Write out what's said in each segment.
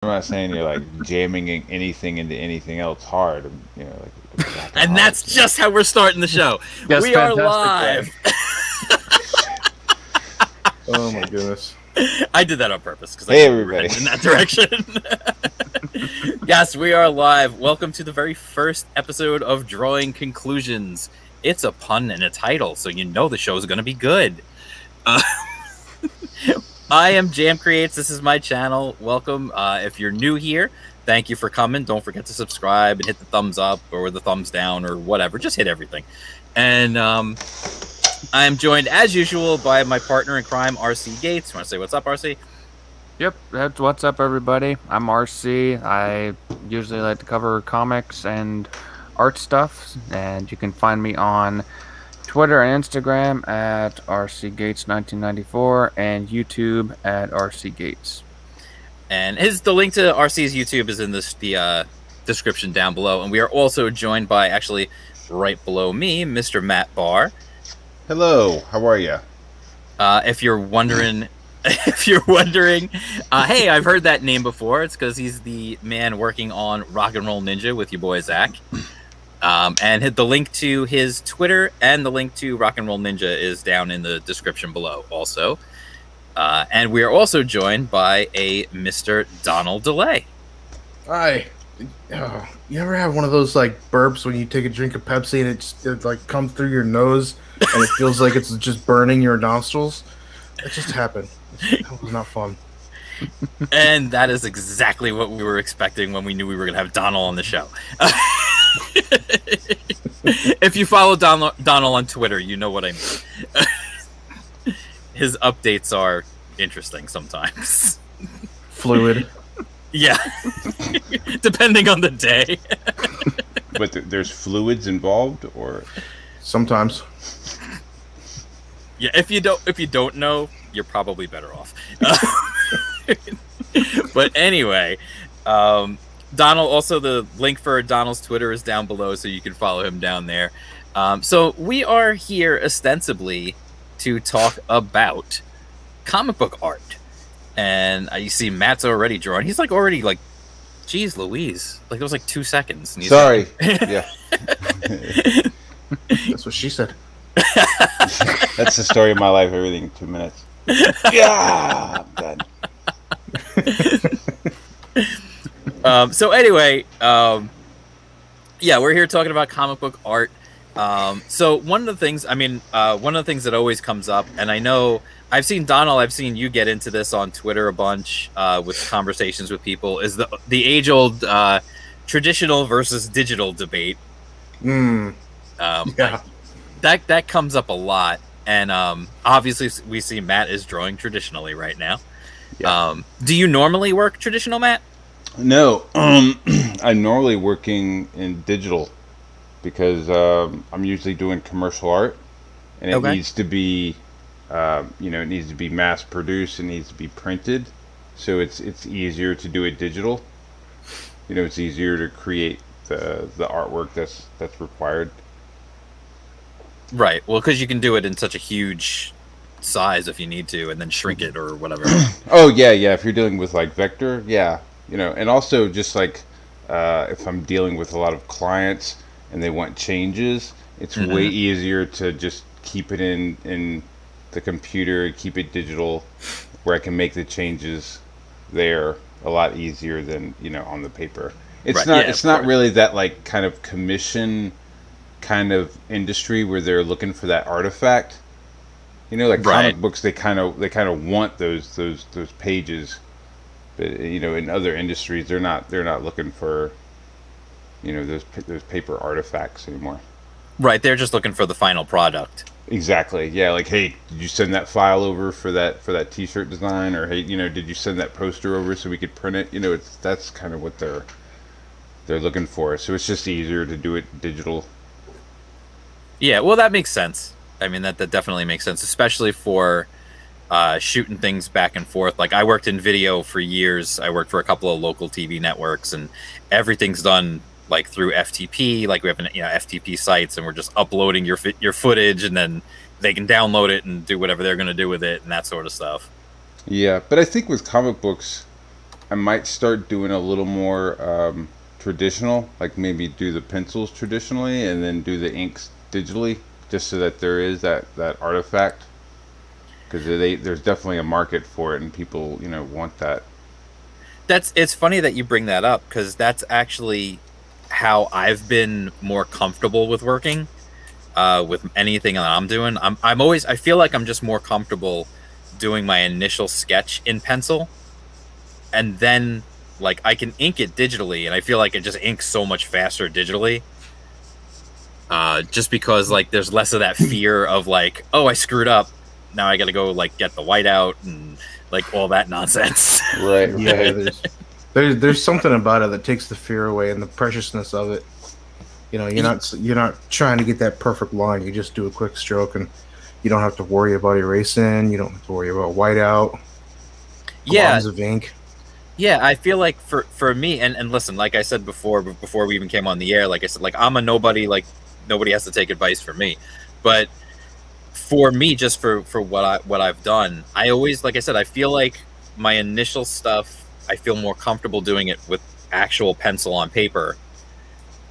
I'm not saying you're like anything into anything else hard, like exactly And hard. that's just how we're starting the show. Yes, We are fantastic live. Oh my goodness. I did that on purpose because I Hey, knew we were everybody. heading in that direction. Yes, we are live. Welcome to the very first episode of Drawing Conclusions. It's a pun and a title, so you know the show is going to be good. I am Jam Creates. This is my channel. Welcome. If you're new here, thank you for coming. Don't forget to subscribe and hit the thumbs up or the thumbs down or whatever. Just hit everything. And I am joined, as usual, by my partner in crime, RC Gates. Want to say what's up, RC? Yep, that's what's up, everybody. I'm RC. I usually like to cover comics and art stuff, and you can find me on Twitter and Instagram at rcgates1994 and YouTube at rcgates. And the link to RC's YouTube is in the description down below. And we are also joined by, actually, right below me, Mr. Matt Bahr. Hello, how are you? If you're wondering, hey, I've heard that name before. It's because he's the man working on Rock and Roll Ninja with your boy Zach. And hit the link to his Twitter and the link to Rock and Roll Ninja is down in the description below also. And we are also joined by a Mr. Donal Delay. Hi. You ever have one of those like burps when you take a drink of Pepsi and it like comes through your nose and it feels like it's just burning your nostrils? It just happened. That was not fun. And that is exactly what we were expecting when we knew we were going to have Donal on the show. If you follow Donal on Twitter, you know what I mean. His updates are interesting sometimes. Fluid. Yeah. Depending on the day. But there's fluids involved, or Sometimes. Yeah, if you don't know, you're probably better off. But anyway, Donal, also the link for Donal's Twitter is down below, so you can follow him down there. So we are here ostensibly to talk about comic book art. And you see Matt's already drawing. He's already geez Louise. There was 2 seconds. And sorry. Yeah. That's what she said. That's the story of my life, everything in 2 minutes. Yeah, I'm done. So anyway, yeah, we're here talking about comic book art. So one of the things that always comes up, and I know I've seen you get into this on Twitter a bunch with conversations with people, is the age-old traditional versus digital debate. Yeah. That comes up a lot, and obviously we see Matt is drawing traditionally right now. Yeah. Do you normally work traditional, Matt? No, I'm normally working in digital because I'm usually doing commercial art, and it needs to be, it needs to be mass produced. It needs to be printed, so it's easier to do it digital. It's easier to create the artwork that's required. Right. Well, because you can do it in such a huge size if you need to, and then shrink it or whatever. Oh yeah. If you're dealing with vector, yeah, and also just if I'm dealing with a lot of clients and they want changes, it's way easier to just keep it in the computer, keep it digital, where I can make the changes there a lot easier than on the paper. It's right. not. Yeah, it's not really that kind of commission kind of industry where they're looking for that artifact. Comic books, they kind of want those pages, but in other industries they're not looking for those paper artifacts anymore. Right, they're just looking for the final product. Exactly. Yeah, hey, did you send that file over for that T-shirt design, or hey, did you send that poster over so we could print it? That's kind of what they're looking for. So it's just easier to do it digital. Yeah, well, that makes sense. I mean, that definitely makes sense, especially for shooting things back and forth. I worked in video for years. I worked for a couple of local TV networks, and everything's done through FTP. We have FTP sites, and we're just uploading your footage, and then they can download it and do whatever they're going to do with it and that sort of stuff. Yeah, but I think with comic books, I might start doing a little more traditional, like maybe do the pencils traditionally and then do the inks digitally, just so that there is that artifact. Because there's definitely a market for it, and people, want that. It's funny that you bring that up, because that's actually how I've been more comfortable with working with anything that I'm doing. I feel like I'm just more comfortable doing my initial sketch in pencil, and then like I can ink it digitally, and I feel like it just inks so much faster digitally. Just because like there's less of that fear of like, oh, I screwed up, now I gotta go like get the white out and like all that nonsense. Right. Yeah, there's something about it that takes the fear away and the preciousness of it. You're not trying to get that perfect line. You just do a quick stroke, and you don't have to worry about erasing. You don't have to worry about whiteout. Globs of ink. Yeah, I feel like for me, and listen, like I said before we even came on the air, like I said, like I'm a nobody, like nobody has to take advice from me. But for me, just for what I've done, I always, like I said, I feel like my initial stuff, I feel more comfortable doing it with actual pencil on paper.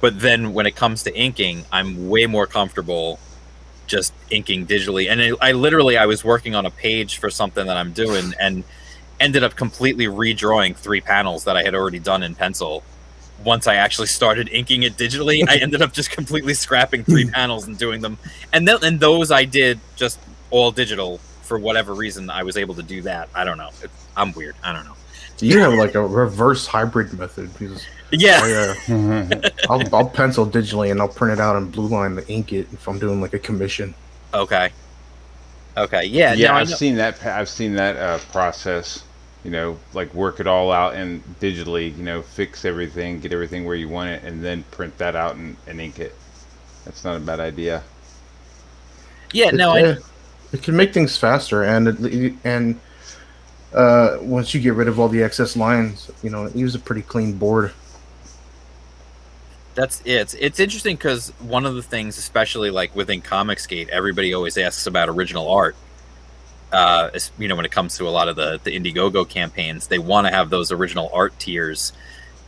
But then when it comes to inking, I'm way more comfortable just inking digitally. And I was working on a page for something that I'm doing, and ended up completely redrawing 3 panels that I had already done in pencil. Once I actually started inking it digitally, I ended up just completely scrapping 3 panels and doing them. And those I did just all digital. For whatever reason, I was able to do that. I don't know. I'm weird. I don't know. You have like a reverse hybrid method. Because yeah. I'll pencil digitally and I'll print it out and blue line to ink it if I'm doing like a commission. Okay. Yeah. Yeah, I've seen that process. Like work it all out and digitally, fix everything, get everything where you want it, and then print that out and ink it. That's not a bad idea. Yeah, it can make things faster, and once you get rid of all the excess lines, use a pretty clean board. That's it. It's interesting because one of the things, especially like within Comicsgate, everybody always asks about original art. When it comes to a lot of the Indiegogo campaigns, they want to have those original art tiers.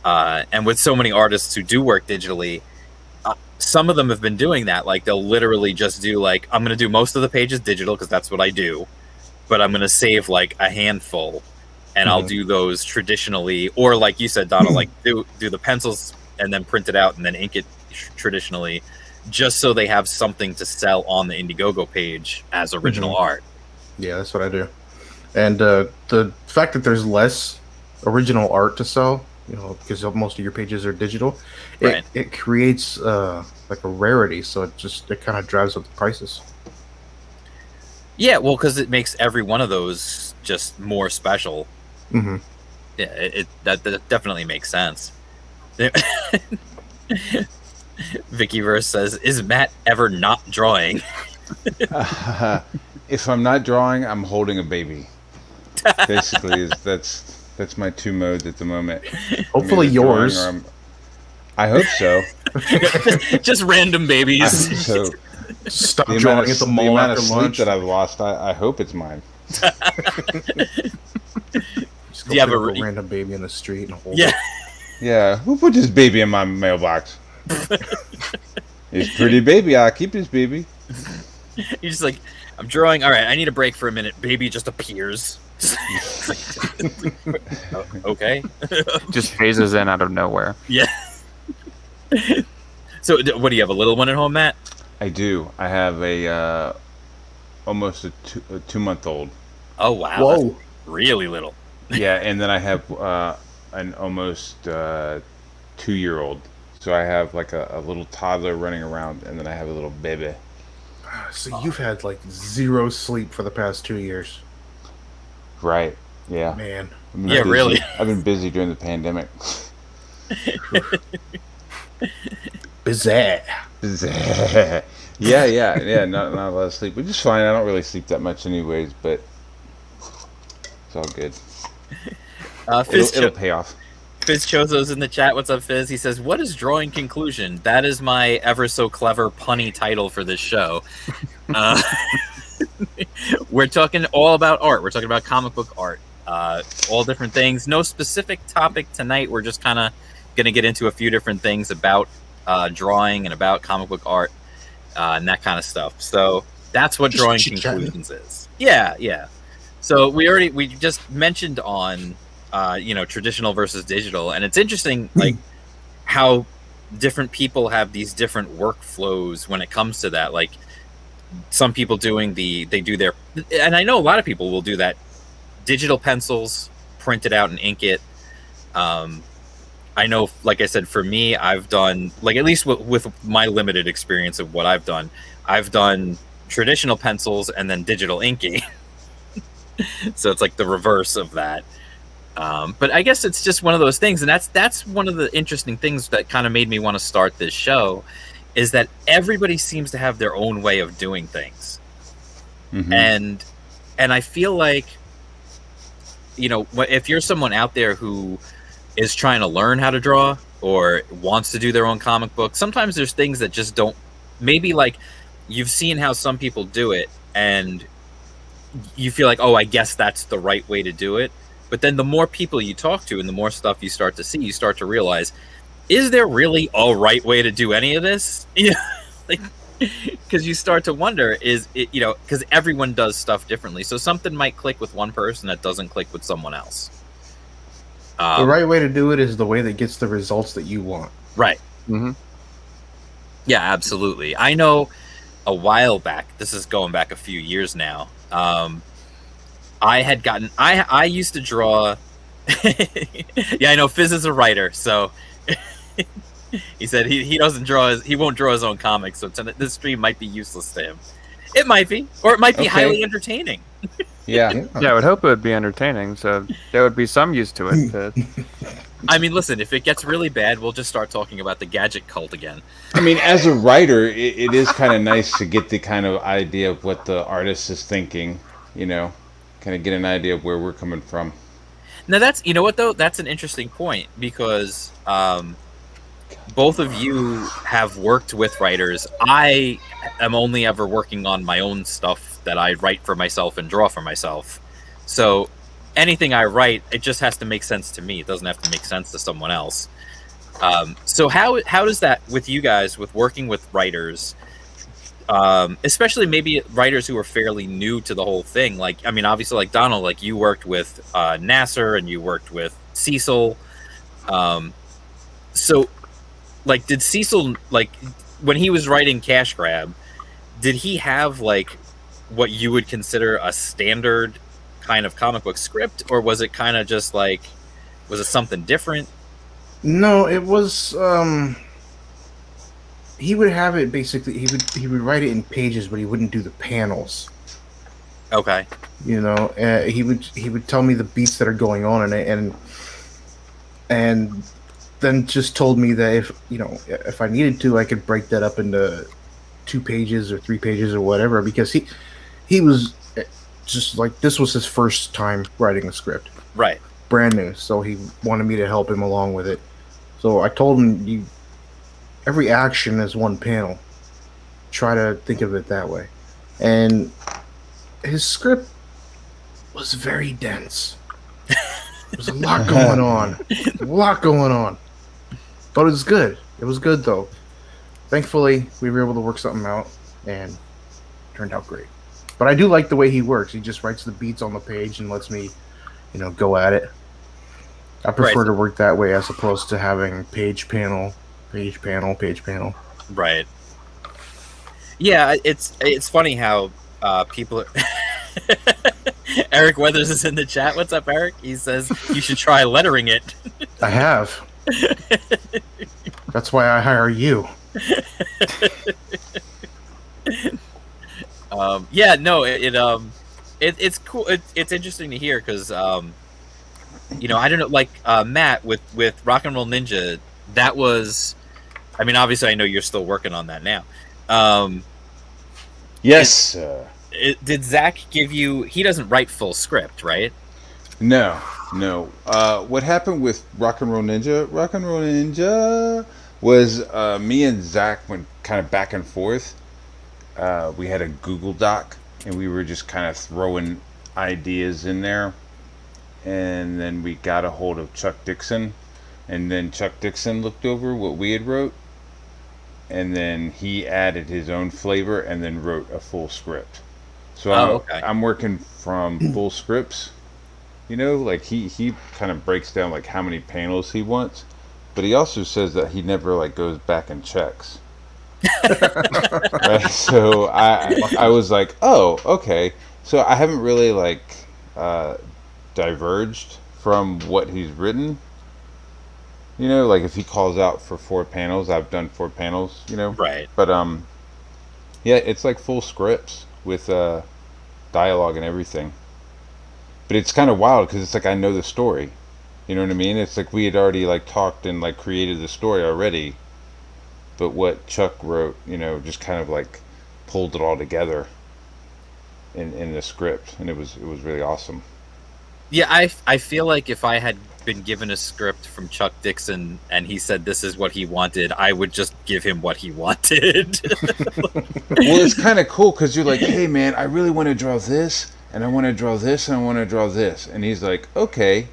And with so many artists who do work digitally, some of them have been doing that. Like they'll literally just do like, I'm going to do most of the pages digital because that's what I do, but I'm going to save like a handful, and I'll do those traditionally, or like you said, Donald, like do the pencils and then print it out and then ink it traditionally, just so they have something to sell on the Indiegogo page as original art. Yeah, that's what I do. And the fact that there's less original art to sell, because most of your pages are digital, it creates like a rarity. So it kind of drives up the prices. Yeah, well, because it makes every one of those just more special. Mm-hmm. Yeah, that definitely makes sense. Vickyverse says, "Is Matt ever not drawing?" If I'm not drawing, I'm holding a baby. Basically, that's my 2 modes at the moment. Hopefully yours. I hope so. Just random babies. I hope so. Stop drawing at the mall after lunch. That I've lost, I hope it's mine. Just go pick up a random baby in the street and hold it. Yeah, who put this baby in my mailbox? It's pretty baby. I'll keep this baby. You're just like, I'm drawing. All right, I need a break for a minute. Baby just appears. Okay. Just phases in out of nowhere. Yeah. So, what do you have? A little one at home, Matt? I do. I have a almost a 2-month-old. Oh wow! Whoa, that's really little. Yeah, and then I have an almost 2-year-old. So I have like a little toddler running around, and then I have a little baby. So you've had like 0 sleep for the past 2 years. Right. Yeah. Man. Yeah, really. I've been busy during the pandemic. Bizarre. Yeah. Not a lot of sleep, which is fine. I don't really sleep that much anyways, but it's all good. It'll pay off. Fizz Chozo's in the chat. What's up, Fizz? He says, "What is drawing conclusion?" That is my ever so clever punny title for this show. We're talking all about art. We're talking about comic book art. all different things. No specific topic tonight. We're just kind of going to get into a few different things about drawing and about comic book art and that kind of stuff. So that's what Just Drawing chit-chatting. Conclusions is. Yeah. So we just mentioned on traditional versus digital, and it's interesting like how different people have these different workflows when it comes to that. Like some people they do their, and I know a lot of people will do that, digital pencils, print it out and ink it. I know, like I said, for me, I've done, like, at least with my limited experience of what I've done traditional pencils and then digital inking. So it's like the reverse of that. But I guess it's just one of those things, and that's one of the interesting things that kind of made me want to start this show, is that everybody seems to have their own way of doing things. Mm-hmm. And I feel like, if you're someone out there who is trying to learn how to draw or wants to do their own comic book, sometimes there's things that just don't, maybe like you've seen how some people do it and you feel like, oh, I guess that's the right way to do it. But then the more people you talk to and the more stuff you start to see, you start to realize, is there really a right way to do any of this? Because you start to wonder, is it, because everyone does stuff differently. So something might click with one person that doesn't click with someone else. The right way to do it is the way that gets the results that you want. Right. Mm-hmm. Yeah, absolutely. I know a while back, this is going back a few years now, I used to draw. Yeah, I know Fizz is a writer, so he said he won't draw his own comics, so this stream might be useless to him. It might be, or it might be highly entertaining. Yeah. Yeah, I would hope it would be entertaining, so there would be some use to it. I mean, listen, if it gets really bad, we'll just start talking about the gadget cult again. I mean, as a writer, it is kind of nice to get the kind of idea of what the artist is thinking, kind of get an idea of where we're coming from. Now that's, what though? That's an interesting point, because both of you have worked with writers. I am only ever working on my own stuff that I write for myself and draw for myself. So anything I write, it just has to make sense to me. It doesn't have to make sense to someone else. So how does that with you guys, with working with writers, especially maybe writers who are fairly new to the whole thing? Like, I mean, obviously, like Donal, like you worked with Nasser and you worked with Cecil. So, like, did Cecil, like, when he was writing Cash Grab, did he have, like, what you would consider a standard kind of comic book script, or was it kind of just like, was it something different? No, it was. He would have it basically. He would write it in pages, but he wouldn't do the panels. Okay. He would tell me the beats that are going on in it, and then just told me that if I needed to, I could break that up into 2 pages or 3 pages or whatever, because he was just like, this was his first time writing a script. Right. Brand new. So he wanted me to help him along with it. So I told him, every action is one panel. Try to think of it that way. And his script was very dense. There's a lot going on. But it was good. It was good, though. Thankfully, we were able to work something out, and it turned out great. But I do like the way he works. He just writes the beats on the page and lets me, go at it. I prefer to work that way as opposed to having page panel. Right. Yeah, it's funny how people. Eric Weathers is in the chat. What's up, Eric? He says you should try lettering it. I have. That's why I hire you. Yeah, no, it's cool. It's interesting to hear because I don't know, like Matt with Rock and Roll Ninja. That was, I mean, obviously, I know you're still working on that now. Yes. Did Zach give you? He doesn't write full script, right? No. What happened with Rock and Roll Ninja? Rock and Roll Ninja was me and Zach went kind of back and forth. We had a Google Doc, and we were just kind of throwing ideas in there. and then we got a hold of Chuck Dixon, and then Chuck Dixon looked over what we had wrote, and then he added his own flavor and then wrote a full script. So I'm working from full scripts, like he kind of breaks down like how many panels he wants, but he also says that he never like goes back and checks. Right? So I was like, oh, okay. So I haven't really like diverged from what he's written. Like if he calls out for 4 panels, I've done 4 panels. Right. But yeah, it's like full scripts with dialogue and everything. But it's kind of wild because it's like I know the story. You know what I mean? It's like we had already like talked and like created the story already. But what Chuck wrote, just kind of like pulled it all together in the script, and it was really awesome. Yeah, I feel like if I had been given a script from Chuck Dixon and he said this is what he wanted, I would just give him what he wanted. Well, it's kind of cool because you're like, hey man, I really want to draw this, and I want to draw this, and I want to draw this, and he's like, okay.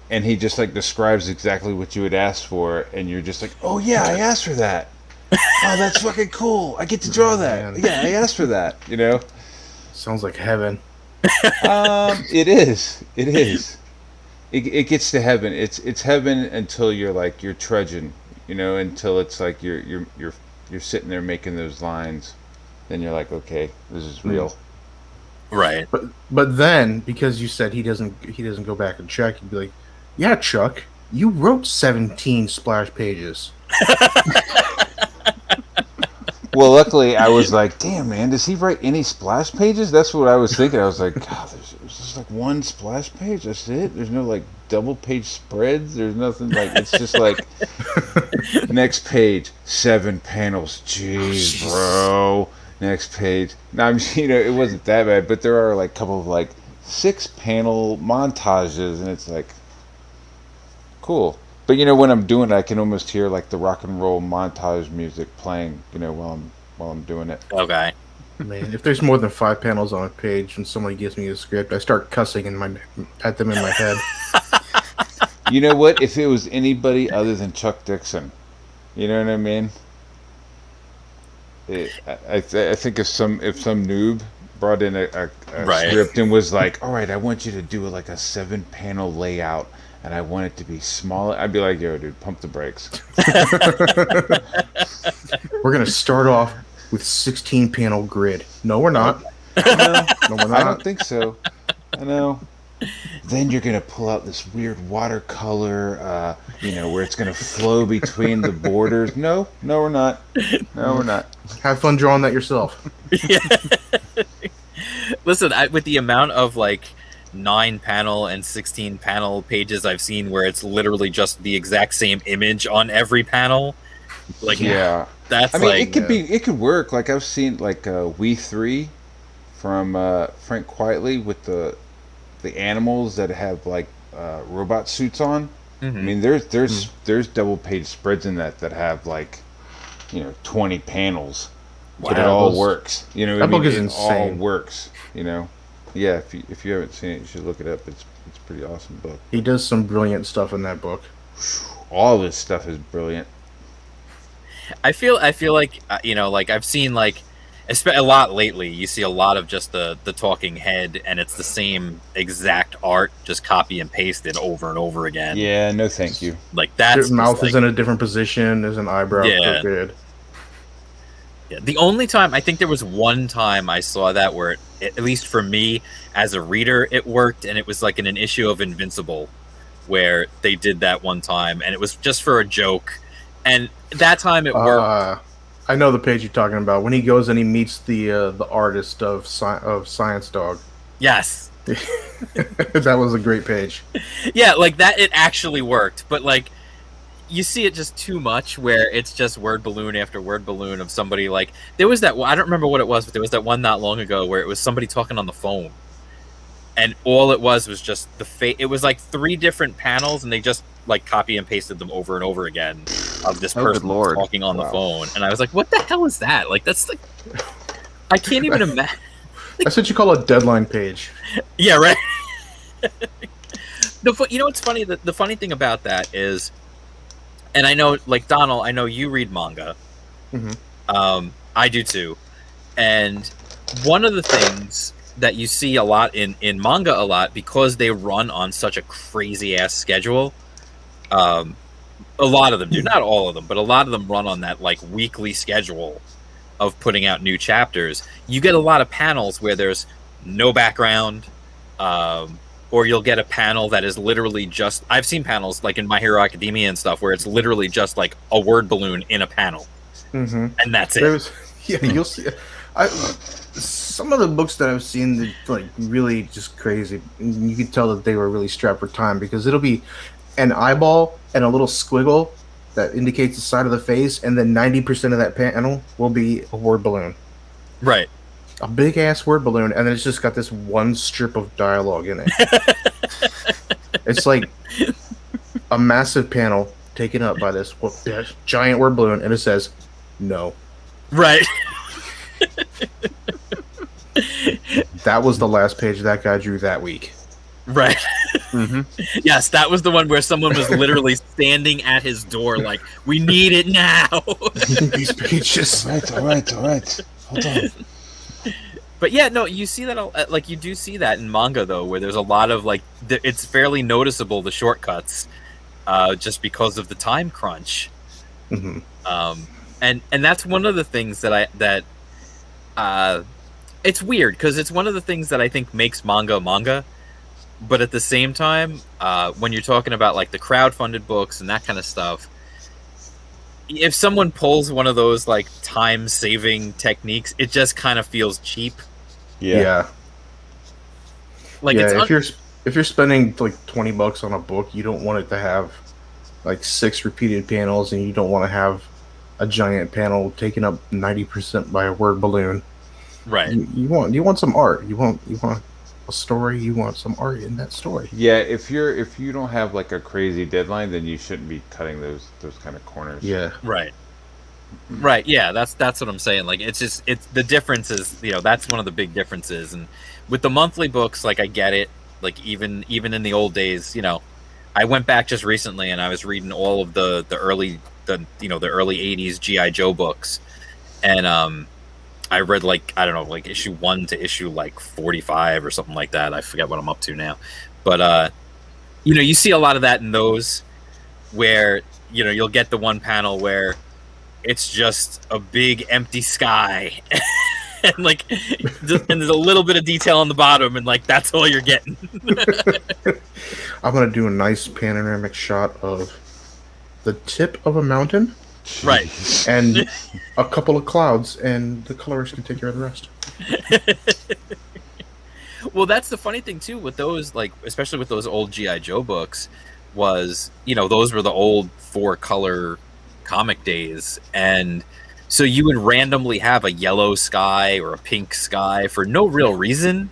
And he just like describes exactly what you had asked for, and you're just like, oh yeah, I asked for that. Oh, that's fucking cool. I get to draw that. Man. Yeah, I asked for that. Sounds like heaven. It is. It is. It gets to heaven. It's heaven until you're trudging. Until it's like you're sitting there making those lines. Then you're like, okay, this is real. Right. But then because you said he doesn't go back and check, you'd be like, yeah, Chuck, you wrote 17 splash pages. Well, luckily, I was like, damn, man, does he write any splash pages? That's what I was thinking. I was like, God, there's just like one splash page. That's it? There's no, like, double-page spreads? There's nothing, like, it's just like, next page, 7 panels. Jeez, bro. Next page. Now, it wasn't that bad, but there are, like, a couple of, like, 6-panel montages, and it's like, cool. But when I'm doing it, I can almost hear like the rock and roll montage music playing, while I'm doing it. Okay. Man, if there's more than 5 panels on a page and somebody gives me a script, I start cussing at them in my head. You know what? If it was anybody other than Chuck Dixon, you know what I mean? I think if some noob brought in a Right. script and was like, all right, I want you to do like a 7-panel layout. And I want it to be smaller. I'd be like, yo, dude, pump the brakes. We're going to start off with 16-panel grid. No, we're not. No, we're not. I don't think so. I know. Then you're going to pull out this weird watercolor, where it's going to flow between the borders. No, we're not. No, we're not. Have fun drawing that yourself. Yeah. Listen, with the amount of, like, 9-panel and 16-panel pages I've seen where it's literally just the exact same image on every panel. Like, yeah, that's it could work. Like I've seen like We 3 from Frank Quietly with the animals that have like robot suits on. Mm-hmm. I mean, there's double-page spreads in that have like 20 panels, but it all works. That book is insane. All works. Yeah, if you haven't seen it, you should look it up. It's a pretty awesome book. He does some brilliant stuff in that book. All this stuff is brilliant. I feel like like I've seen like a lot lately. You see a lot of just the talking head, and it's the same exact art, just copy and pasted over and over again. Yeah, no, thank you. Like that's Their mouth is in a different position. There's an eyebrow crooked. Yeah, the only time I think there was one time I saw that where at least for me as a reader it worked, and it was like in an issue of Invincible where they did that one time, and it was just for a joke, and that time it worked. I know the page you're talking about when he goes and he meets the artist of Science Dog. Yes. That was a great page. Yeah, like that it actually worked, but like you see it just too much where it's just word balloon after word balloon of somebody. Like there was that, I don't remember what it was, but there was that one not long ago where it was somebody talking on the phone, and all it was just it was like 3 different panels, and they just like copy and pasted them over and over again of this person talking on the phone, and I was like, what the hell is that? Like that's like, I can't even imagine. That's what you call a deadline page. Yeah, right. You know what's funny? The funny thing about that is, and I know, like Donald, I know you read manga. I do too. And one of the things that you see a lot in manga a lot, because they run on such a crazy ass schedule. A lot of them do, not all of them, but a lot of them run on that like weekly schedule of putting out new chapters. You get a lot of panels where there's no background, or you'll get a panel that is literally just, I've seen panels like in My Hero Academia and stuff where it's literally just like a word balloon in a panel, and that's it. You'll see. Some of the books that I've seen, that like really just crazy. You can tell that they were really strapped for time, because it'll be an eyeball and a little squiggle that indicates the side of the face, and then 90% of that panel will be a word balloon. Right. A big ass word balloon, and then it's just got this one strip of dialogue in it. It's like a massive panel taken up by this giant word balloon, and it says no. Right. That was the last page that guy drew that week. Right. Yes, that was the one where someone was literally standing at his door like, we need it now. These pages. All right. Hold on. But yeah, no, you see that, like, you do see that in manga, though, where there's a lot of, like, it's fairly noticeable, the shortcuts, just because of the time crunch. And that's one of the things that it's weird, because it's one of the things that I think makes manga, but at the same time, when you're talking about, like, the crowdfunded books and that kind of stuff, if someone pulls one of those, like, time-saving techniques, it just kind of feels cheap. Yeah. Like, if you're spending like $20 on a book, you don't want it to have like 6 repeated panels, and you don't want to have a giant panel taken up 90% by a word balloon. Right. You want some art. You want a story. You want some art in that story. Yeah, if you don't have like a crazy deadline, then you shouldn't be cutting those kind of corners. Yeah. Right. Yeah, that's what I'm saying. Like, it's the difference is, that's one of the big differences. And with the monthly books, like, I get it. Like, even in the old days, I went back just recently and I was reading all of the early 80s G.I. Joe books, and I read like, I don't know, like issue 1 to issue like 45 or something like that. I forget what I'm up to now, but you see a lot of that in those, where you'll get the one panel where it's just a big empty sky and like and there's a little bit of detail on the bottom, and like that's all you're getting. I'm gonna do a nice panoramic shot of the tip of a mountain, right, and a couple of clouds, and the colorist can take care of the rest. Well, that's the funny thing too with those, like, especially with those old G.I. Joe books, was those were the old 4-color comic days, and so you would randomly have a yellow sky or a pink sky for no real reason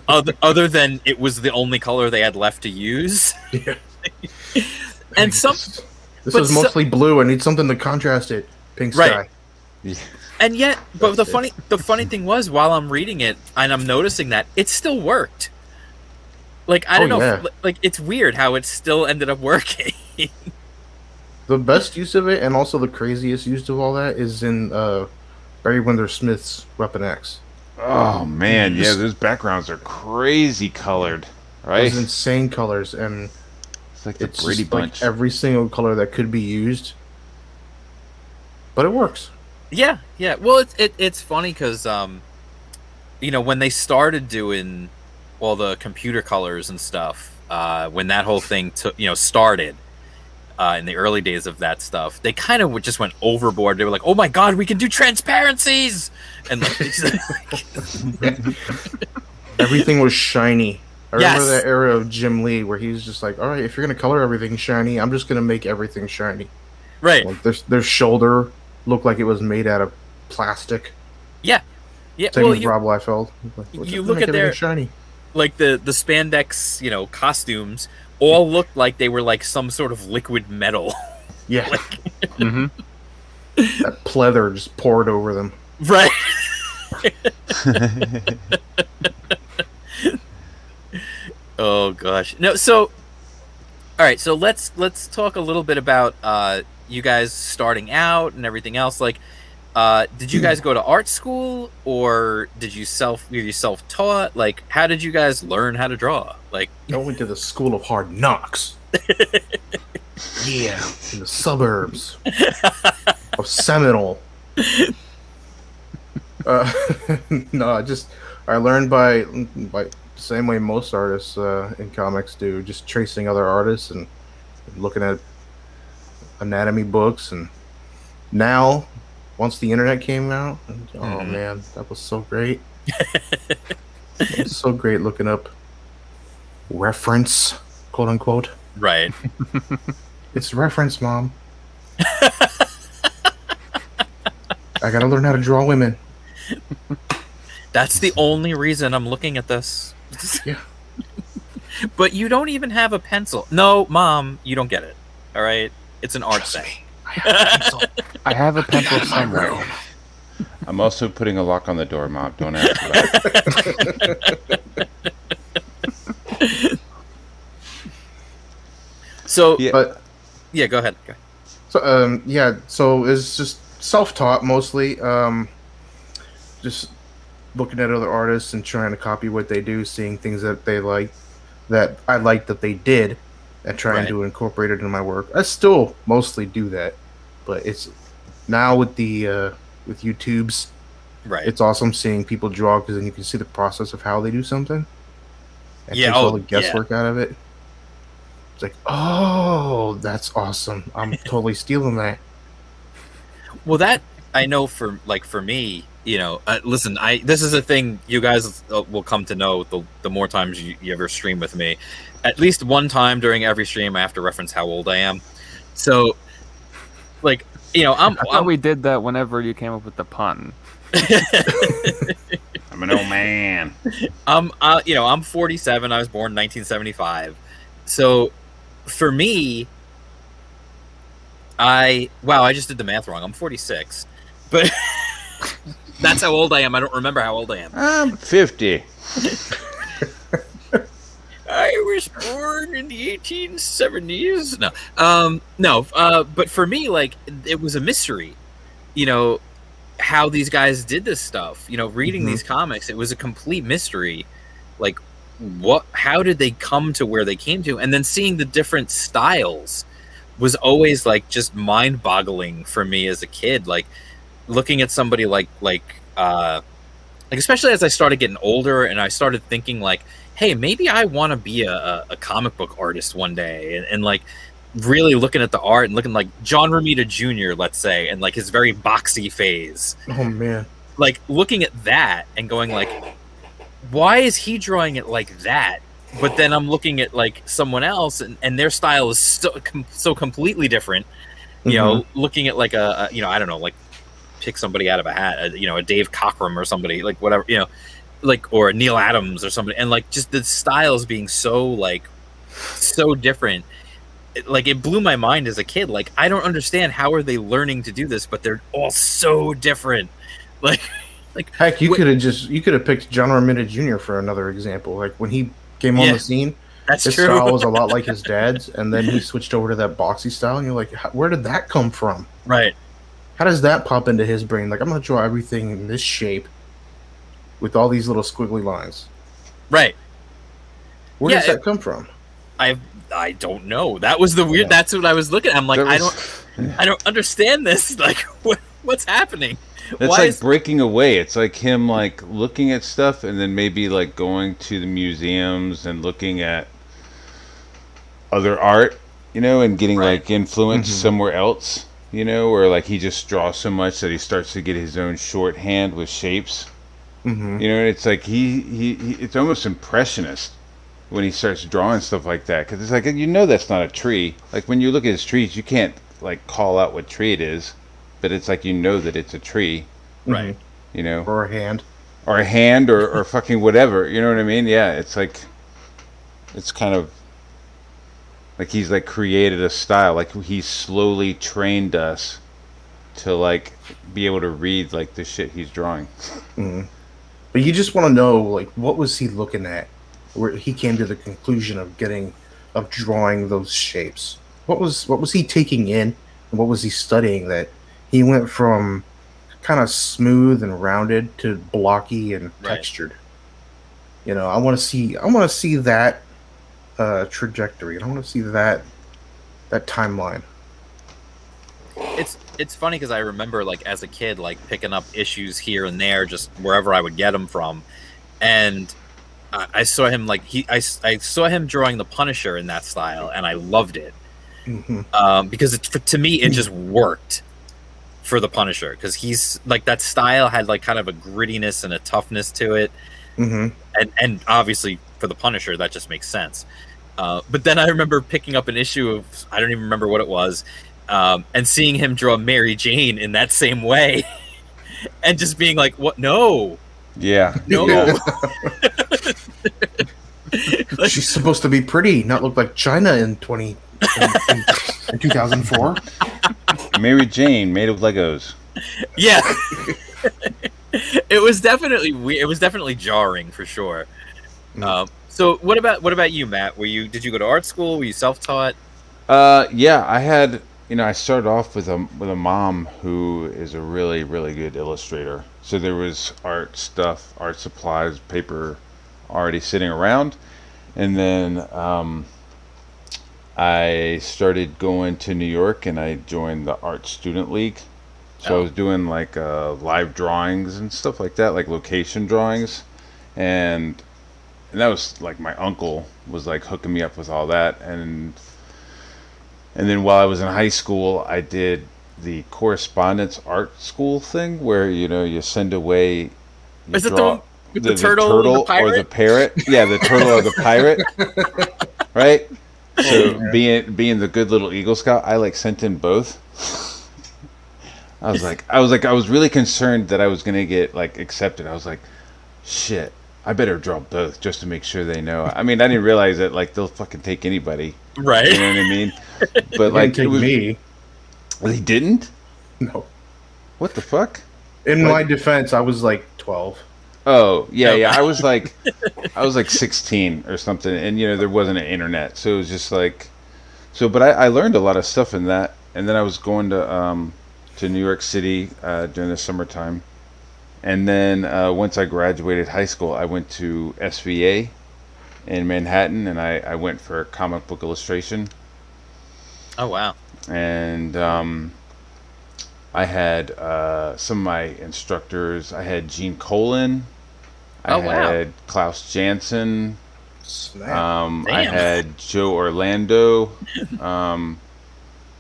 other than it was the only color they had left to use. Yeah. And this is mostly blue. I need something to contrast it. Pink sky. Right. Yeah. And yet, but the funny thing was, while I'm reading it and I'm noticing that it still worked. Like, I don't know, yeah. like, it's weird how it still ended up working. The best use of it, and also the craziest use of all that, is in Barry Windor Smith's Weapon X. Oh man, yeah, those backgrounds are crazy colored, right? Those insane colors, and it's like the Brady Bunch. Like every single color that could be used, but it works. Yeah. Well, it's funny because when they started doing all the computer colors and stuff, when that whole thing started. In the early days of that stuff, they kind of just went overboard. They were like, "Oh my god, we can do transparencies!" And like, everything was shiny. I remember Yes. that era of Jim Lee where he was just like, "All right, if you're gonna color everything shiny, I'm just gonna make everything shiny." Right. Like their shoulder looked like it was made out of plastic. Yeah. Same with Rob Liefeld. Like, you look at their shiny. Like the spandex, costumes all looked like they were like some sort of liquid metal. Yeah. Like, That pleather just poured over them. Right. Oh gosh. No, so all right, so let's talk a little bit about you guys starting out and everything else. Like, did you guys go to art school, or were you self-taught? Like, how did you guys learn how to draw? Like, I went to the School of Hard Knocks. Yeah, in the suburbs of Seminole. No, I learned by the same way most artists in comics do, just tracing other artists and looking at anatomy books. And now, once the internet came out, oh man, that was so great. It was so great looking up reference, quote unquote. right. It's reference, Mom. I gotta learn how to draw women. That's the only reason I'm looking at this. Yeah. But you don't even have a pencil. No, Mom, you don't get it. All right? It's an art Trust thing. me, I have a pencil. I have a pencil In my somewhere. room. I'm also putting a lock on the door, Mom. Don't ask about it. So, Yeah. But yeah, go ahead. so so it's just self-taught mostly. Just looking at other artists and trying to copy what they do, seeing things that they like, that I like that they did, and trying Right. to incorporate it in my work. I still mostly do that, but it's now with the with YouTube's, Right. it's awesome seeing people draw, because then you can see the process of how they do something. It Yeah, takes all oh, the guesswork out of it. It's like, oh, that's awesome. I'm totally stealing that. Well, that I know for me, listen, this is a thing you guys will come to know the more times you ever stream with me. At least one time during every stream, I have to reference how old I am. So, like, I thought we did that whenever you came up with the pun. I'm an old man. I'm 47. I was born in 1975. So, for me, I just did the math wrong. I'm 46, but that's how old I am. I don't remember how old I am. I'm 50. I was born in the 1870s. But for me, like, it was a mystery, how these guys did this stuff. Reading these comics, it was a complete mystery. Like, how did they come to where they came to? And then seeing the different styles was always like just mind-boggling for me as a kid. Like, looking at somebody like especially as I started getting older and I started thinking like, hey, maybe I want to be a comic book artist one day, and like really looking at the art and looking like John Romita Jr., let's say, and like his very boxy phase. Oh man. Like looking at that and going like, why is he drawing it like that? But then I'm looking at like someone else and their style is so completely different. Looking at like I don't know, like pick somebody out of a hat, a Dave Cockrum or somebody, like whatever, like, or Neil Adams or somebody, and like just the styles being so different. It blew my mind as a kid. Like, I don't understand, how are they learning to do this, but they're all so different. Like Heck, you could have picked John Romita Jr. for another example. Like when he came on the scene, that's his true. style was a lot like his dad's, and then he switched over to that boxy style, and you're like, where did that come from? Right. How does that pop into his brain? Like, I'm gonna draw everything in this shape with all these little squiggly lines. Right. Where does that come from? I don't know. That was the weird. Yeah. That's what I was looking at. I'm like, I don't understand this. Like, what's happening? It's breaking away. It's like him like looking at stuff and then maybe like going to the museums and looking at other art, and getting like influence somewhere else, or like he just draws so much that he starts to get his own shorthand with shapes. And it's like he it's almost impressionist when he starts drawing stuff like that, because it's like, that's not a tree. Like when you look at his trees, you can't like call out what tree it is, but it's like that it's a tree, right? Or a hand, or fucking whatever. You know what I mean? Yeah, it's like, it's kind of like he's like created a style. Like he slowly trained us to like be able to read like the shit he's drawing. But you just want to know, like, what was he looking at? where he came to the conclusion of drawing those shapes? What was he taking in, and what was he studying that he went from kind of smooth and rounded to blocky and textured? I want to see that trajectory, and I want to see that timeline. It's funny because I remember like as a kid like picking up issues here and there just wherever I would get them from, and I saw him like I saw him drawing the Punisher in that style, and I loved it. Because to me it just worked for the Punisher, because he's like that style had like kind of a grittiness and a toughness to it, and obviously for the Punisher that just makes sense. But then I remember picking up an issue of, I don't even remember what it was, and seeing him draw Mary Jane in that same way, and just being like, "What? No, yeah, no." Yeah. She's supposed to be pretty, not look like China in 2004. Mary Jane made of Legos. Yeah. It was definitely weird. It was definitely jarring for sure. So what about you, Matt? Did you go to art school? Were you self-taught? Yeah, I had, I started off with a mom who is a really, really good illustrator. So there was art stuff, art supplies, paper already sitting around. And then I started going to New York, and I joined the Art Student League. So I was doing like live drawings and stuff like that, like location drawings. And that was like my uncle was like hooking me up with all that. And then while I was in high school, I did the correspondence art school thing where, you send away, Is it the turtle or the parrot? Yeah, the turtle or the pirate. Right? So being the good little Eagle Scout, I like sent in both. I was really concerned that I was gonna get like accepted. I was like, shit, I better draw both just to make sure they know. I mean, I didn't realize that like they'll fucking take anybody. Right. You know what I mean? But like take me. They didn't? No. What the fuck? In my defense, I was like 12. Oh, yeah. I was like 16 or something, and there wasn't an internet, so it was just like, but I learned a lot of stuff in that, and then I was going to New York City during the summertime, and then once I graduated high school, I went to SVA in Manhattan, and I went for comic book illustration. Oh wow! And I had some of my instructors. I had Gene Colan. I had Klaus Janson. I had Joe Orlando.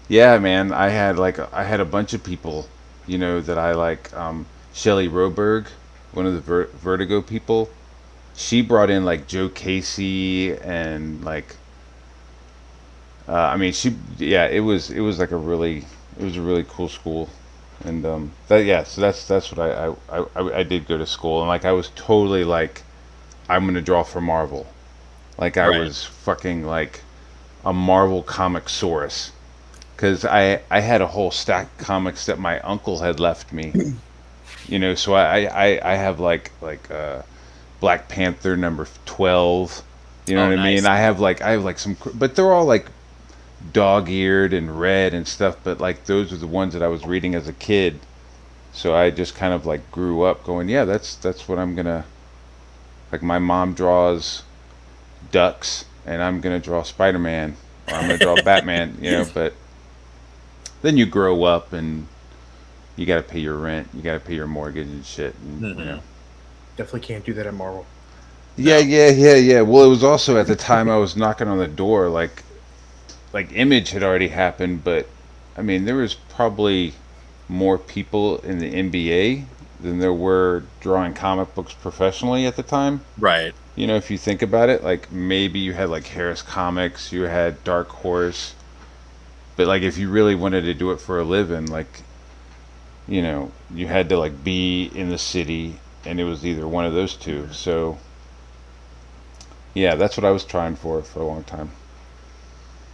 Yeah, man. I had a bunch of people, that I like. Shelley Roberg, one of the Vertigo people. She brought in like Joe Casey and like. I mean, it was like a really cool school. And so that's what I did go to school, and like I was totally like, I'm gonna draw for Marvel, like I was fucking like a Marvel comic-saurus, because I had a whole stack of comics that my uncle had left me, so I have like Black Panther number 12, what I mean? I have like some, but they're all like dog-eared and red and stuff, but like those are the ones that I was reading as a kid, so I just kind of like grew up going, yeah, that's what I'm gonna, like my mom draws ducks and I'm gonna draw Spider-Man, or I'm gonna draw Batman, but then you grow up and you gotta pay your rent, you gotta pay your mortgage and shit, and Definitely can't do that at Marvel. Yeah. Well, it was also at the time I was knocking on the door, like Image had already happened, but I mean there was probably more people in the NBA than there were drawing comic books professionally at the time. Right. If you think about it, like maybe you had like Harris Comics, you had Dark Horse, but like if you really wanted to do it for a living, like you had to like be in the city, and it was either one of those two. So yeah, that's what I was trying for a long time.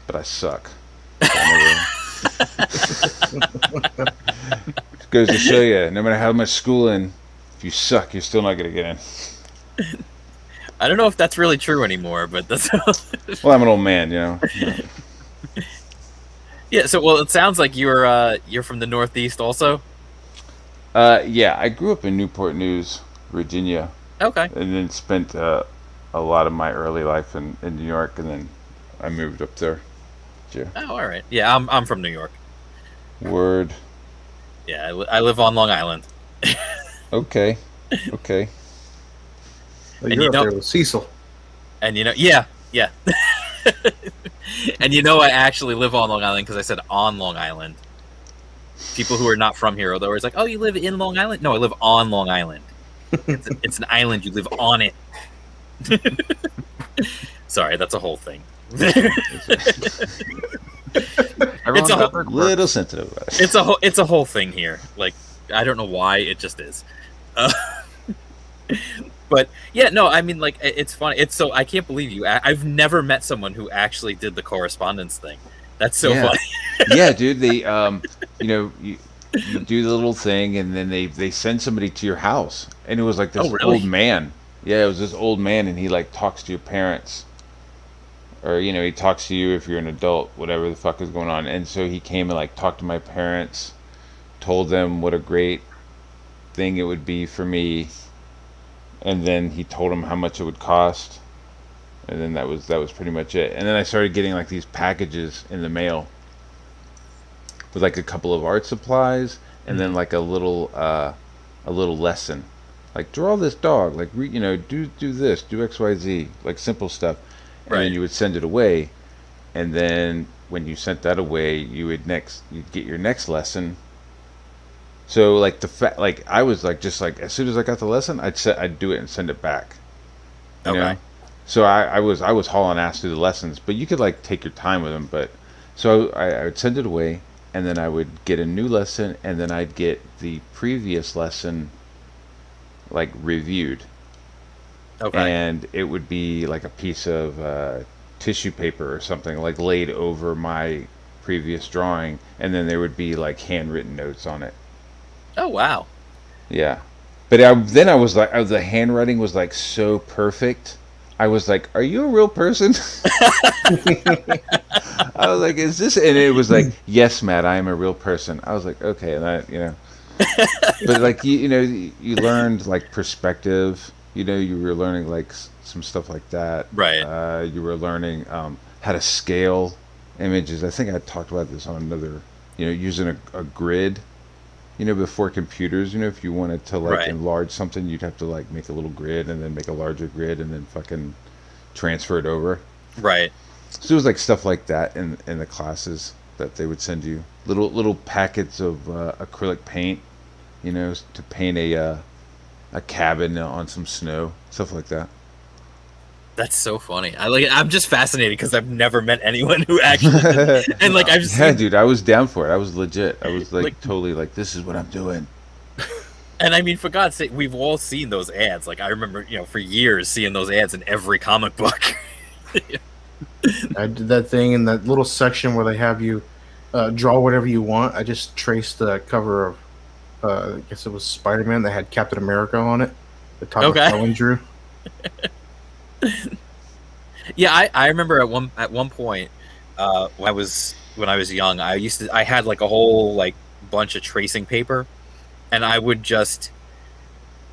But I suck. Goes to show you, no matter how much schooling, if you suck, you're still not going to get in. I don't know if that's really true anymore, but that's. Well, I'm an old man, you know. Yeah. So, well, it sounds like you're from the Northeast, also. Yeah, I grew up in Newport News, Virginia, Okay. and then spent a lot of my early life in New York, and then I moved up there. Yeah. Oh, all right. Yeah, I'm from New York. Word. Yeah, I live on Long Island. Okay. Okay. Well, And you're you up know- there with Cecil. And yeah. And I actually live on Long Island because I said on Long Island. People who are not from here, although it's like, oh, you live in Long Island? No, I live on Long Island. It's an island. You live on it. Sorry, that's a whole thing. Everyone's a whole- got their quirks. Little sensitive about it. It's a whole thing here. Like, I don't know why, it just is. But yeah, no, I mean, like, it's funny. It's so I can't believe you. I've never met someone who actually did the correspondence thing. That's so Yeah. funny. Yeah, dude. They, you do the little thing, and then they send somebody to your house, and it was like this Oh, really? old man. Yeah, it was this old man, and he like talks to your parents, or he talks to you if you're an adult, whatever the fuck is going on. And so he came and like talked to my parents, told them what a great thing it would be for me, and then he told them how much it would cost, and then that was pretty much it. And then I started getting like these packages in the mail with like a couple of art supplies, and then like a little lesson, like draw this dog, like do this, do XYZ, like simple stuff. And Right. then you would send it away, and then when you sent that away, you'd get your next lesson. So like like I was like, just like, as soon as I got the lesson, I'd do it and send it back. You know? Okay. So I was hauling ass through the lessons, but you could like take your time with them. But so I would send it away, and then I would get a new lesson, and then I'd get the previous lesson like reviewed. Okay. And it would be like a piece of tissue paper or something like laid over my previous drawing, and then there would be like handwritten notes on it. Oh, wow. Yeah, but then I was like, the handwriting was like so perfect. I was like, "Are you a real person?" I was like, "Is this?" And it was like, "Yes, Matt, I am a real person." I was like, "Okay," and but like you learned like perspective. You were learning like some stuff like that. Right. You were learning how to scale images. I think I talked about this on another. Using a grid. Before computers, if you wanted to like Right. enlarge something, you'd have to like make a little grid and then make a larger grid and then fucking transfer it over. Right. So it was like stuff like that in the classes that they would send you, little packets of acrylic paint, to paint a cabin on some snow, stuff like that. That's so funny. I'm just fascinated because I've never met anyone who actually and like I've Yeah, seen, dude, I was down for it. I was legit. I was like Like- totally like, this is what I'm doing. and I mean, for God's sake, we've all seen those ads. Like I remember, for years seeing those ads in every comic book. I did that thing in that little section where they have you draw whatever you want. I just traced the cover of, I guess it was Spider-Man that had Captain America on it. The Todd Okay. McFarlane drew. Yeah, I remember at one point when I was young, I had like a whole like bunch of tracing paper, and I would just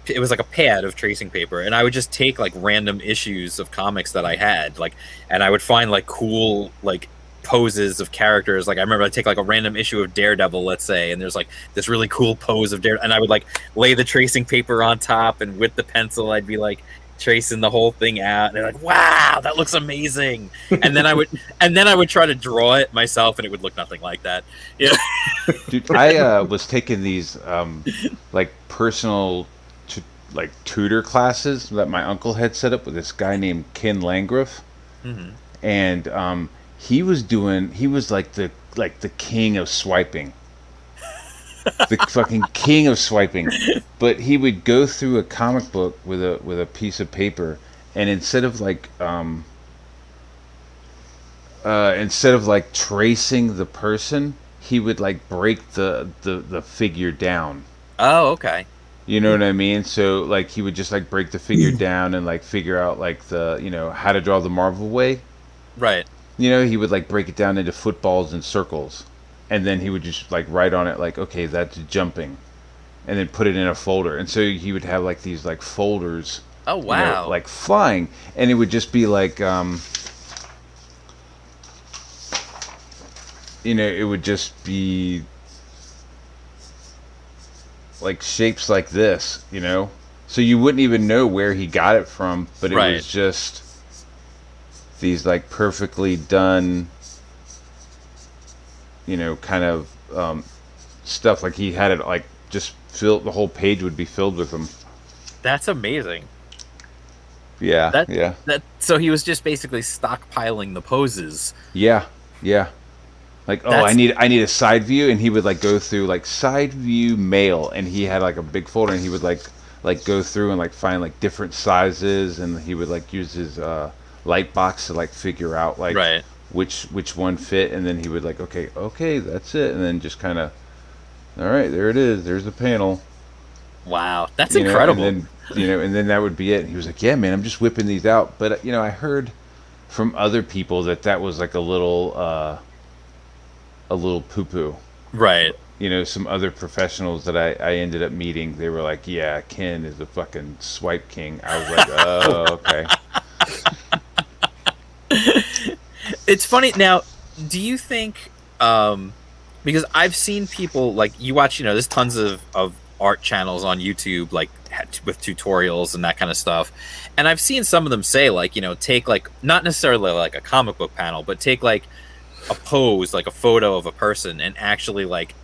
it was like a pad of tracing paper, and I would just take like random issues of comics that I had, like, and I would find like cool like poses of characters. Like I remember I'd take like a random issue of Daredevil, let's say, and there's like this really cool pose of Daredevil, and I would like lay the tracing paper on top, and with the pencil I'd be like tracing the whole thing out, and they're like, wow, that looks amazing. And then I would try to draw it myself, and it would look nothing like that. Yeah. Dude, I was taking these like personal like tutor classes that my uncle had set up with this guy named Ken Landgraf. Mhm. And he was like the king of swiping. The fucking king of swiping. But he would go through a comic book with a piece of paper, and instead of like tracing the person, he would like break the figure down. Oh, okay. You know what I mean? So like he would just like break the figure down and like figure out like the, how to draw the Marvel way. Right. He would like break it down into footballs and circles, and then he would just like write on it like, okay, that's jumping, and then put it in a folder. And so he would have like these like folders. Oh wow. Like flying, and it would just be like, it would just be like shapes like this, so you wouldn't even know where he got it from, but it was just these like perfectly done, kind of stuff. Like he had it like just filled, the whole page would be filled with them. That's amazing. Yeah. So he was just basically stockpiling the poses. Yeah. Like, I need a side view, and he would like go through like side view male, and he had like a big folder, and he would like go through and like find like different sizes, and he would like use his light box to like figure out like which one fit, and then he would like, okay, that's it, and then just kind of, all right, there it is, there's the panel. Wow, that's incredible. And then, and then that would be it. And he was like, yeah, man, I'm just whipping these out. But I heard from other people that was like a little poo-poo. Right. Some other professionals that I ended up meeting, they were like, yeah, Ken is the fucking swipe king. I was like, oh, okay. It's funny. Now, do you think, because I've seen people, like, you watch, there's tons of art channels on YouTube, like, with tutorials and that kind of stuff. And I've seen some of them say, like, take, like, not necessarily like a comic book panel, but take, like, a pose, like a photo of a person, and actually like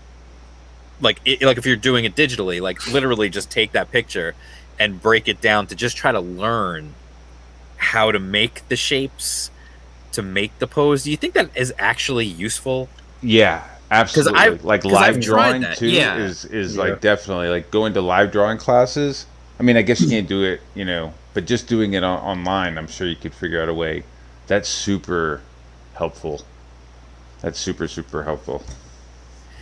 if you're doing it digitally, like literally just take that picture and break it down to just try to learn how to make the shapes to make the pose. Do you think that is actually useful? Yeah, absolutely. Like live drawing too is like definitely like going to live drawing classes. I mean, I guess you can't do it, but just doing it online, I'm sure you could figure out a way. That's super helpful. That's super, super helpful.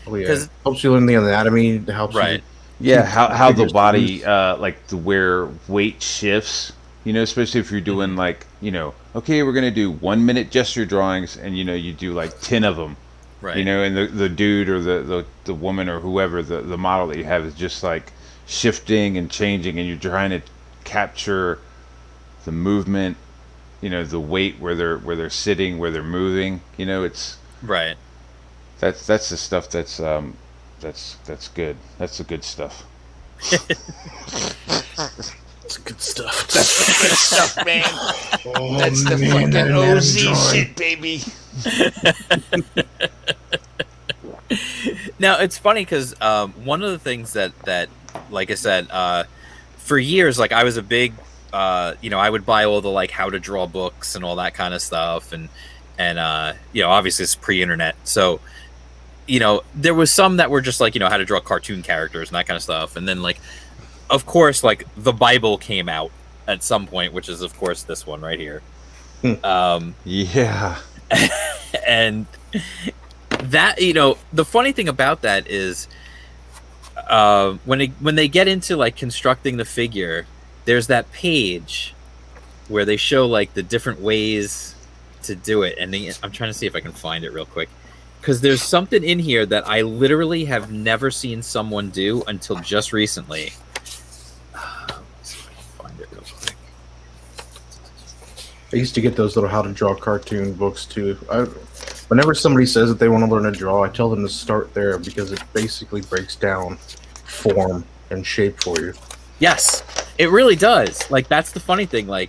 Oh yeah, it helps you learn the anatomy. It helps you. Yeah, how the body, like where weight shifts. Especially if you're doing like, okay, we're gonna do 1 minute gesture drawings, and you do like 10 of them. Right. And the dude or the woman or whoever the model that you have is just like shifting and changing, and you're trying to capture the movement. The weight where they're sitting, where they're moving. It's. Right. That's the stuff that's good. That's the good stuff. It's good stuff. That's the good stuff, man. Oh, that's the fucking OZ shit, baby. Now it's funny because one of the things that like I said, for years, like I was a big I would buy all the like how to draw books and all that kind of stuff, and obviously it's pre-internet, so there was some that were just like how to draw cartoon characters and that kind of stuff, and then like of course like the Bible came out at some point, which is of course this one right here. Yeah. And that the funny thing about that is when they get into like constructing the figure, there's that page where they show like the different ways to do it, and I'm trying to see if I can find it real quick, because there's something in here that I literally have never seen someone do until just recently. Let's see if I can find it real quick. I used to get those little how to draw cartoon books too. Whenever somebody says that they want to learn to draw, I tell them to start there, because it basically breaks down form and shape for you. Yes, it really does. Like, that's the funny thing. Like,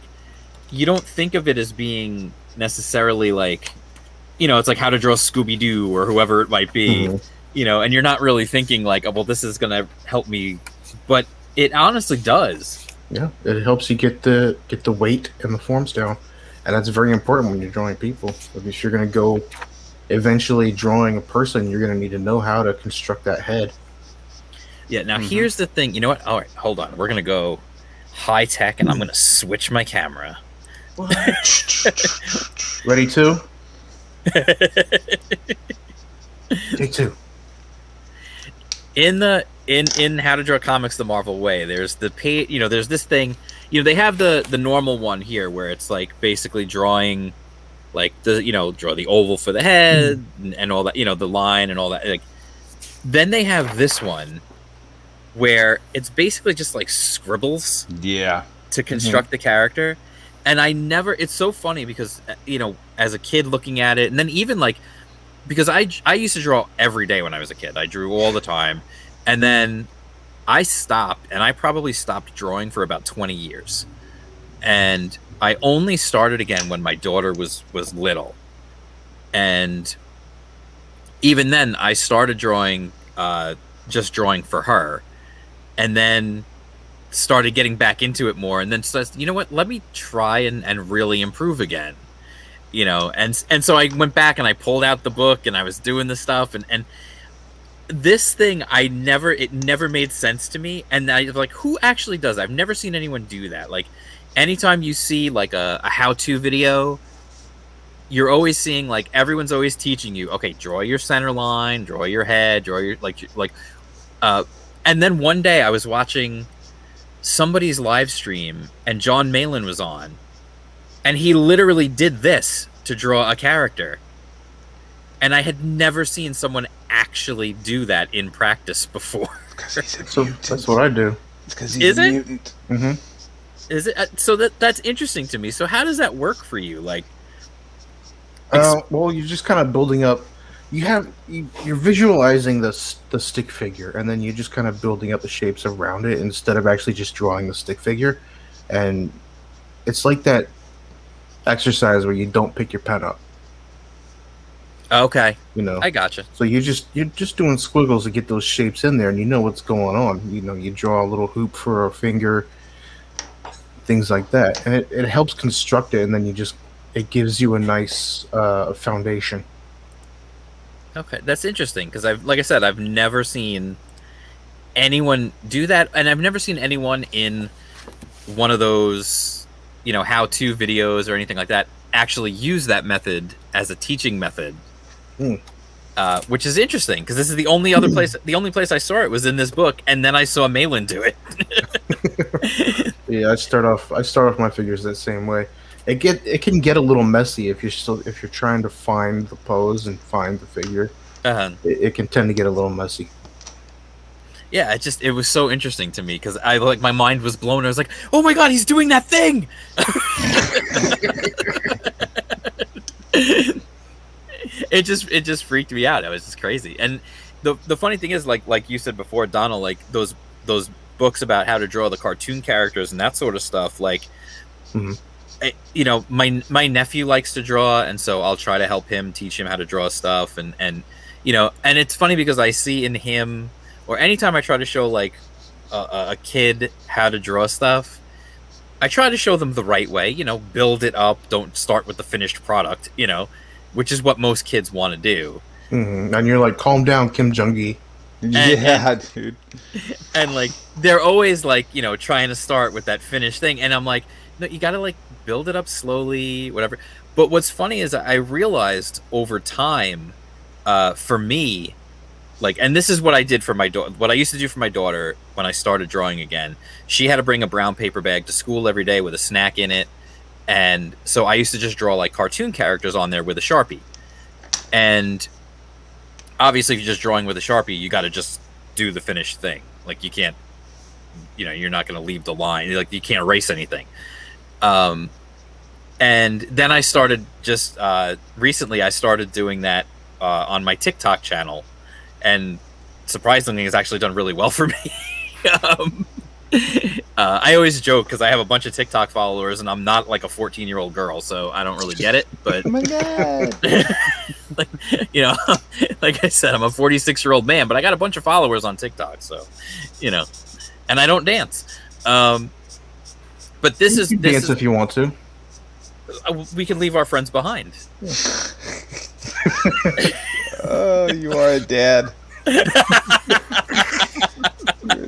you don't think of it as being necessarily like, it's like how to draw Scooby-Doo or whoever it might be, and you're not really thinking like, oh, well, this is going to help me. But it honestly does. Yeah, it helps you get the weight and the forms down. And that's very important when you're drawing people. If you're going to go eventually drawing a person, you're going to need to know how to construct that head. Yeah, now here's the thing. You know what? All right, hold on. We're going to go high tech, and I'm going to switch my camera. Ready to? Take two. In the in How to Draw Comics the Marvel Way, there's the page, there's this thing, they have the normal one here where it's like basically drawing like draw the oval for the head and all that, the line and all that. Like, then they have this one where it's basically just like scribbles to construct the character. And it's so funny because, as a kid looking at it, and then even like, because I used to draw every day when I was a kid. I drew all the time. And then I stopped, and I probably stopped drawing for about 20 years. And I only started again when my daughter was little. And even then, I started drawing, just drawing for her. And then started getting back into it more. And then says, you know what, let me try and really improve again. And so I went back and I pulled out the book and I was doing the stuff. And this thing, it never made sense to me. And I was like, who actually does that? I've never seen anyone do that. Like, anytime you see like a how-to video, you're always seeing like everyone's always teaching you, okay, draw your center line, draw your head, draw your and then one day I was watching somebody's live stream and John Malin was on, and he literally did this to draw a character. And I had never seen someone actually do that in practice before. So that's what I do. It's because he's a mutant. Mm-hmm. Is it? So that's interesting to me. So how does that work for you? Like, well, you're just kind of building up. You're visualizing the stick figure, and then you're just kind of building up the shapes around it instead of actually just drawing the stick figure. And it's like that exercise where you don't pick your pen up. Okay. I gotcha. So you're just doing squiggles to get those shapes in there, and you know what's going on. You draw a little hoop for a finger, things like that, and it helps construct it, and then it gives you a nice foundation. Okay, that's interesting because like I said, I've never seen anyone do that, and I've never seen anyone in one of those, how-to videos or anything like that actually use that method as a teaching method. Which is interesting because this is the only other place. The only place I saw it was in this book, and then I saw Malin do it. Yeah, I start off my figures that same way. It can get a little messy if you're trying to find the pose and find the figure. It can tend to get a little messy. Yeah, it was so interesting to me because my mind was blown. I was like, oh my god, he's doing that thing. It just freaked me out. It was just crazy. And the funny thing is, like you said before, Donald, like those books about how to draw the cartoon characters and that sort of stuff, like, my nephew likes to draw, and so I'll try to help him, teach him how to draw stuff, and and it's funny because I see in him, or anytime I try to show like a kid how to draw stuff, I try to show them the right way, build it up, don't start with the finished product, which is what most kids want to do. And you're like, calm down, Kim Jong-gi. Dude. And like they're always like, trying to start with that finished thing, and I'm like, no, you gotta like build it up slowly, whatever. But what's funny is I realized over time, for me, like, and this is what I did for my daughter. What I used to do for my daughter when I started drawing again, she had to bring a brown paper bag to school every day with a snack in it. And so I used to just draw like cartoon characters on there with a Sharpie. And obviously if you're just drawing with a Sharpie, you got to just do the finished thing. Like you can't, you're not going to leave the line. Like you can't erase anything. And then I started recently I started doing that on my TikTok channel. And surprisingly, it's actually done really well for me. I always joke because I have a bunch of TikTok followers and I'm not like a 14-year-old girl, so I don't really get it. But oh my god! like I said, I'm a 46-year-old man, but I got a bunch of followers on TikTok, so and I don't dance. But this is dance if you want to. We can leave our friends behind. Oh, you are a dad. You're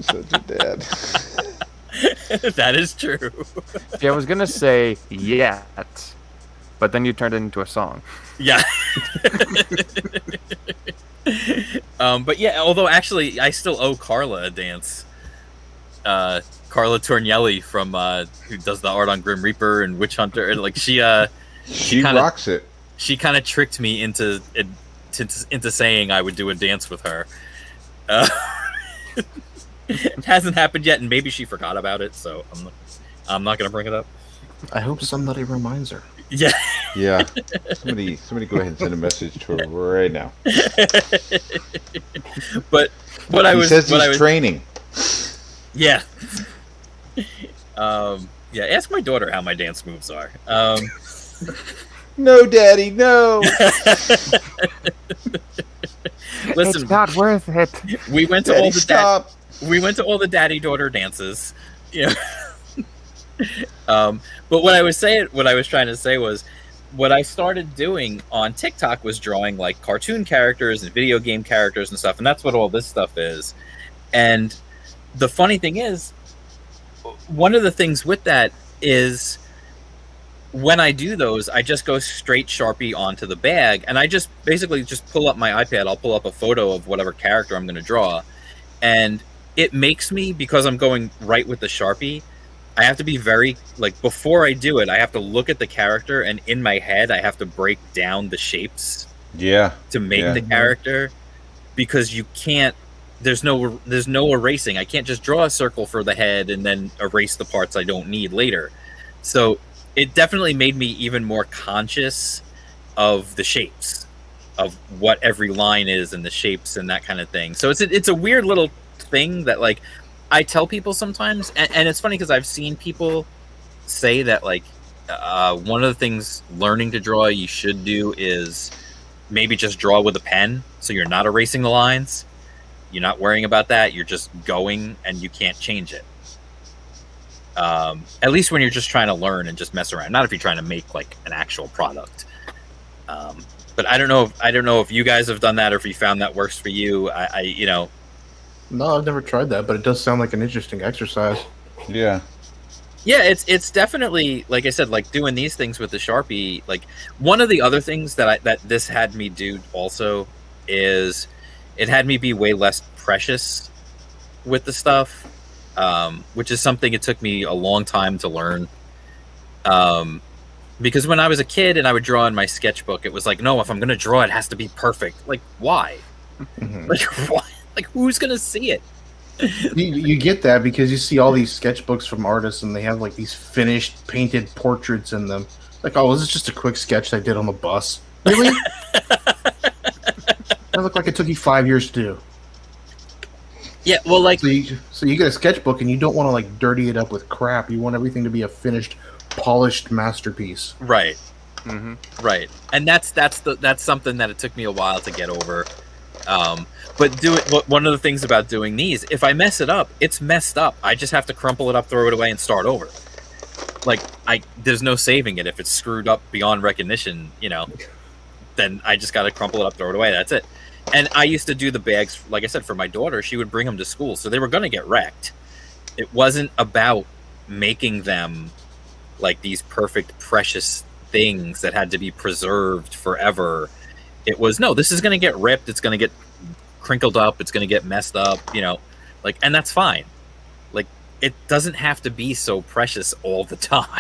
such a dad. That is true. Yeah, I was gonna say yet, but then you turned it into a song. Yeah. But yeah, although actually I still owe Carla a dance. Carla Tornielli from who does the art on Grim Reaper and Witch Hunter, and like she kinda, rocks it. She kind of tricked me into saying I would do a dance with her. It hasn't happened yet, and maybe she forgot about it, so I'm not gonna bring it up. I hope somebody reminds her. Yeah. Yeah. Somebody go ahead and send a message to her right now. But he says he's training. Yeah. Yeah, ask my daughter how my dance moves are. No, Daddy, no. Listen, it's not worth it. We went to Daddy, stop. We went to all the daddy-daughter dances. Yeah. But what I was trying to say was, what I started doing on TikTok was drawing like cartoon characters and video game characters and stuff, and that's what all this stuff is. And the funny thing is, one of the things with that is, when I do those, I just go straight Sharpie onto the bag, and I just basically just pull up my iPad. I'll pull up a photo of whatever character I'm going to draw, and it makes me, because I'm going right with the Sharpie, I have to be very, like, before I do it, I have to look at the character, and in my head, I have to break down the shapes. Yeah. To make the character, because you can't. There's no erasing. I can't just draw a circle for the head and then erase the parts I don't need later. So it definitely made me even more conscious of the shapes, of what every line is and the shapes and that kind of thing. So it's a weird little thing that, like, I tell people sometimes, and it's funny because I've seen people say that, like, one of the things learning to draw you should do is maybe just draw with a pen, so you're not erasing the lines. You're not worrying about that. You're just going, and you can't change it. At least when you're just trying to learn and just mess around. Not if you're trying to make like an actual product. But I don't know if you guys have done that, or if you found that works for you. No, I've never tried that, but it does sound like an interesting exercise. Yeah. Yeah, it's definitely, like I said, like doing these things with the Sharpie. Like, one of the other things that this had me do also is it had me be way less precious with the stuff, which is something it took me a long time to learn. Because when I was a kid and I would draw in my sketchbook, it was like, no, if I'm going to draw, it has to be perfect. Like, why? Mm-hmm. Like, why? Like, who's going to see it? You get that because you see all these sketchbooks from artists, and they have like these finished painted portraits in them. Like, oh, this is just a quick sketch I did on the bus. Really? That looked like it took you 5 years to do. Yeah, well, like, so you get a sketchbook, and you don't want to like dirty it up with crap. You want everything to be a finished, polished masterpiece. Right. Mm-hmm. Right, and that's something that it took me a while to get over. But one of the things about doing these, if I mess it up, it's messed up. I just have to crumple it up, throw it away, and start over. Like, there's no saving it. If it's screwed up beyond recognition, then I just got to crumple it up, throw it away. That's it. And I used to do the bags, like I said, for my daughter. She would bring them to school, so they were going to get wrecked. It wasn't about making them like these perfect, precious things that had to be preserved forever. It was, no, this is going to get ripped. It's going to get crinkled up. It's going to get messed up, like, and that's fine. Like, it doesn't have to be so precious all the time.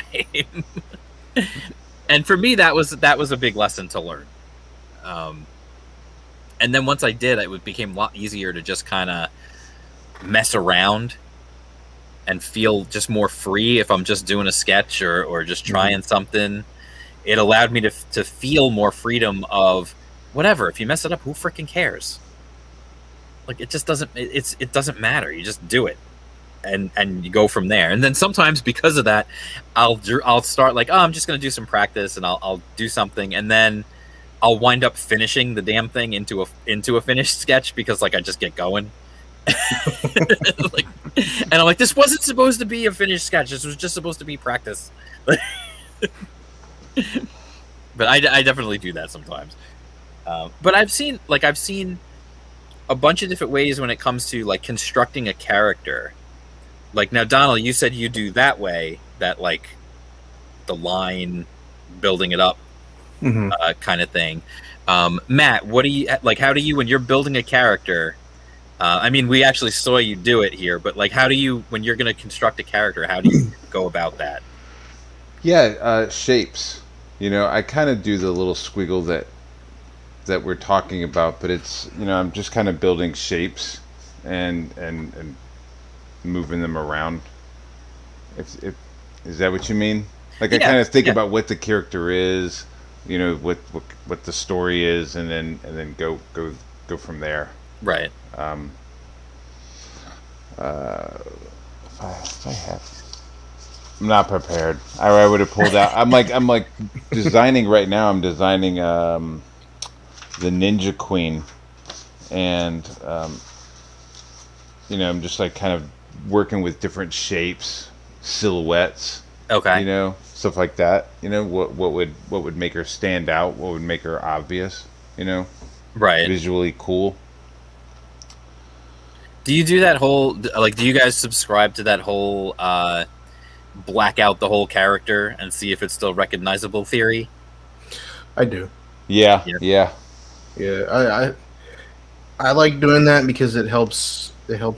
And for me, that was a big lesson to learn. And then once I did, it became a lot easier to just kind of mess around and feel just more free if I'm just doing a sketch or just trying something. It allowed me to feel more freedom of whatever. If you mess it up, who freaking cares? Like, it just doesn't. It doesn't matter. You just do it, and you go from there. And then sometimes because of that, I'll start like, oh, I'm just gonna do some practice, and I'll do something, and then I'll wind up finishing the damn thing into a finished sketch because, like, I just get going. Like, and I'm like, this wasn't supposed to be a finished sketch. This was just supposed to be practice. But I definitely do that sometimes. But I've seen a bunch of different ways when it comes to like constructing a character. Like, now, Donal, you said you do that way, that like the line, building it up kind of thing. Matt, what do you like? How do you, when you're building a character? I mean, we actually saw you do it here, but like, how do you, when you're going to construct a character, how do you go about that? Yeah, shapes. I kind of do the little squiggle that we're talking about, but it's I'm just kind of building shapes and moving them around. If is that what you mean? Like I kind of think about what the character is, what the story is, and then go from there. Right. If I have, I'm not prepared. I would have pulled out. I'm like designing right now. I'm designing the Ninja Queen, and I'm just like kind of working with different shapes, silhouettes. Okay. Stuff like that. What would make her stand out? What would make her obvious? Right. Visually cool. Do you do that whole, like, do you guys subscribe to that whole black out the whole character and see if it's still recognizable theory? I do. Yeah. I like doing that because it helps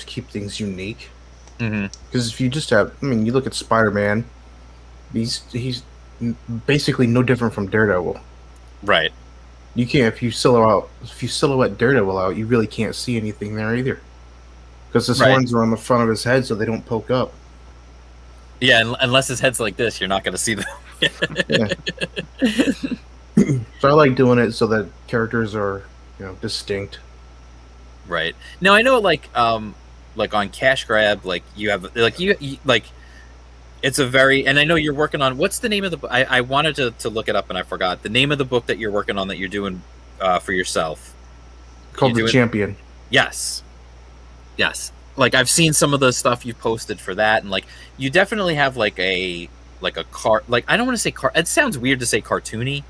keep things unique. Because if you just have, you look at Spider-Man, he's basically no different from Daredevil. Right. You can't, if you silhouette Daredevil out, you really can't see anything there either. Because his horns are on the front of his head, so they don't poke up. Yeah, unless his head's like this, you're not going to see them. So I like doing it so that characters are, distinct. Right. Now I know, like on Cash Grab, like you have, like you like, it's a very, and I know you're working on, what's the name of the book? I wanted to look it up and I forgot the name of the book that you're working on that you're doing for yourself. Called The Champion. Yes. Like I've seen some of the stuff you've posted for that, and like you definitely have like a car. Like I don't want to say car. It sounds weird to say cartoony.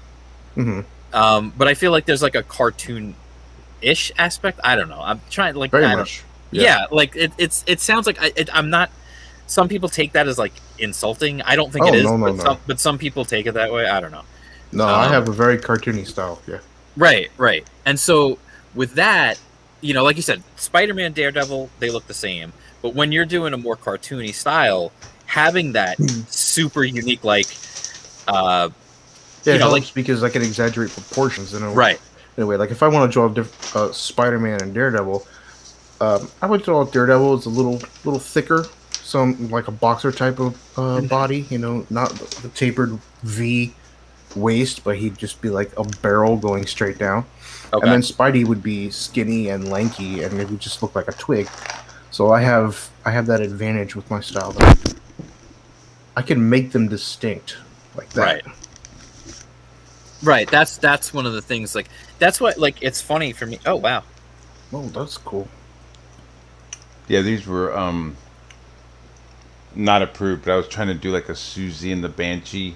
But I feel like there's like a cartoon-ish aspect. I don't know. I'm trying like very much. Yeah, like it sounds like I'm not. Some people take that as like insulting. I don't think it is, but some people take it that way. I don't know. No, I have a very cartoony style. Yeah. Right. And so with that, like you said, Spider-Man, Daredevil, they look the same. But when you're doing a more cartoony style, having that super unique, like, it helps because I can exaggerate proportions in a way. Right. Anyway, like if I want to draw Spider-Man and Daredevil, I would draw Daredevil as a little thicker, some like a boxer type of body. Not the tapered V waist, but he'd just be like a barrel going straight down. Okay. And then Spidey would be skinny and lanky, and it would just look like a twig. So I have that advantage with my style. That I can make them distinct like that. Right. That's one of the things. Like that's what, like, it's funny for me. Oh wow. Oh, that's cool. Yeah, these were not approved, but I was trying to do like a Susie and the Banshee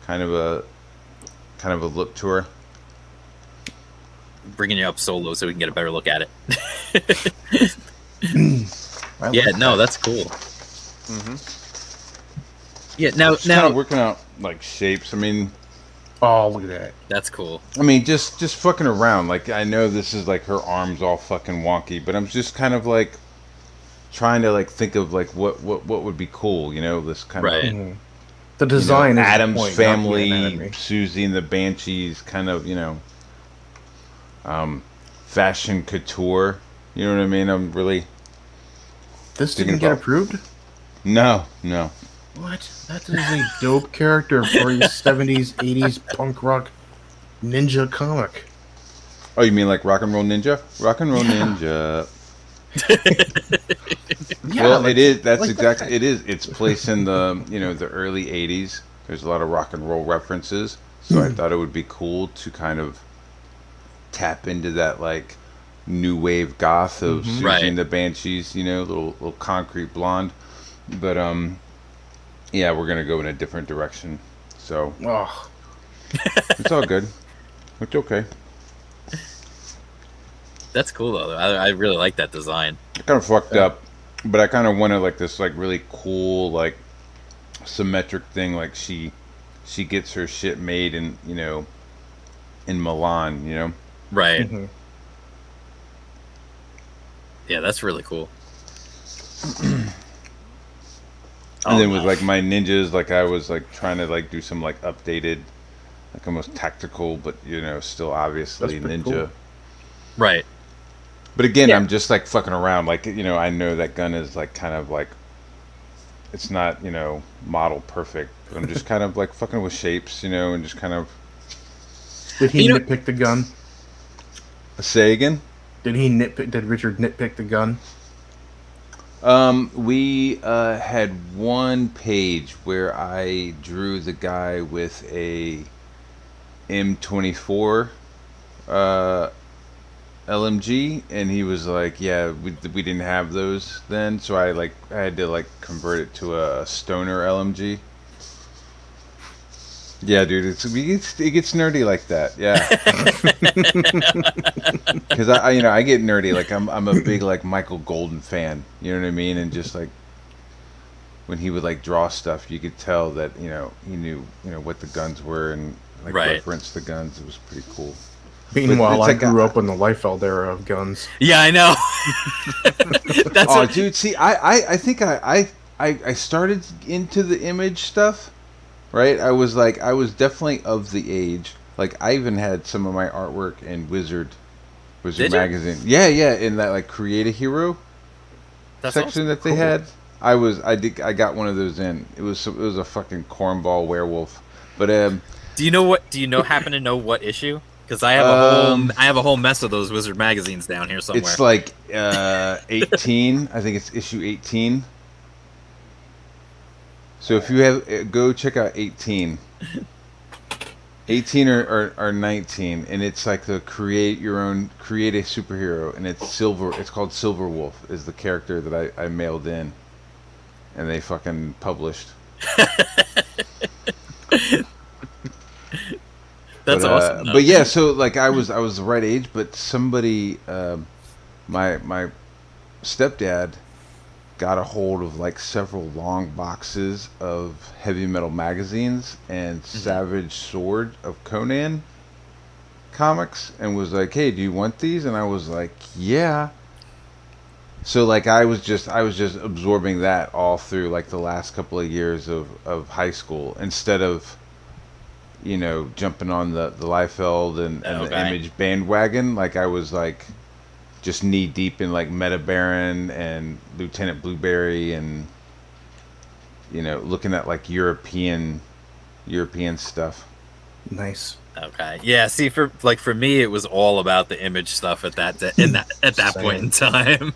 kind of a look to her. Bringing you up solo so we can get a better look at it. That's cool. Yeah, now kind of working out like shapes. Oh, look at that. That's cool. Just fucking around. Like I know this is like her arms all fucking wonky, but I'm just kind of like trying to like think of like what would be cool. This kind of the design. Is Addams the point, Family, Susie and the Banshees, kind of fashion couture. You know what I mean? I'm really. This didn't get approved? No. What? That is a dope character for a 70s, 80s punk rock ninja comic. Oh, you mean like Rock and Roll Ninja? Rock and Roll Ninja. Well, it is. That's like exactly. It is. It's placed in the the early '80s. There's a lot of rock and roll references, so I thought it would be cool to kind of tap into that like new wave goth of Susie and the Banshees. Little concrete blonde, but yeah, we're gonna go in a different direction. So it's all good. It's okay. That's cool though. I really like that design. I kind of fucked up, but I kind of wanted like this like really cool like symmetric thing. Like she she gets her shit made in in Milan. Right. Mhm. Yeah, that's really cool. And then with like my ninjas, like I was like trying to like do some like updated, like almost tactical, but still obviously That's pretty ninja. cool. Right. But again, Yeah. I'm just like fucking around. Like I know that gun is like kind of like it's not model perfect. But I'm just kind of like fucking with shapes, and just kind of Did he nitpick the gun? say again. Did Richard nitpick the gun? We had one page where I drew the guy with a M24 LMG, and he was like, "Yeah, we didn't have those then," so I had to like convert it to a Stoner LMG. Yeah, dude, it gets nerdy like that. Yeah, because I get nerdy. Like I'm a big like Michael Golden fan. You know what I mean? And just like when he would like draw stuff, you could tell that he knew what the guns were and like referenced the guns. It was pretty cool. Meanwhile, I grew up in the Liefeld era of guns. Yeah, I know. That's dude, see, I think I started into the Image stuff, right? I was definitely of the age. Like I even had some of my artwork in Wizard magazine. Yeah, in that like Create a Hero section awesome. That they had. I got one of those in. It was a fucking cornball werewolf. But do you happen to know what issue? Because I have a whole mess of those Wizard magazines down here somewhere. It's like 18. I think it's issue 18. So if you have, go check out 18. 18 or 19, and it's like the create a superhero, and it's Silver. It's called Silver Wolf is the character that I mailed in, and they fucking published. That's awesome. But yeah, so like I was the right age, but somebody, my stepdad, got a hold of like several long boxes of heavy metal magazines and Savage Sword of Conan comics, and was like, "Hey, do you want these?" And I was like, "Yeah." So like I was just absorbing that all through like the last couple of years of high school instead of jumping on the Liefeld and the Image bandwagon. Like I was like just knee deep in like Meta Baron and Lieutenant Blueberry and looking at like European stuff. Nice. Okay. Yeah. See, for me, it was all about the Image stuff at that point in time.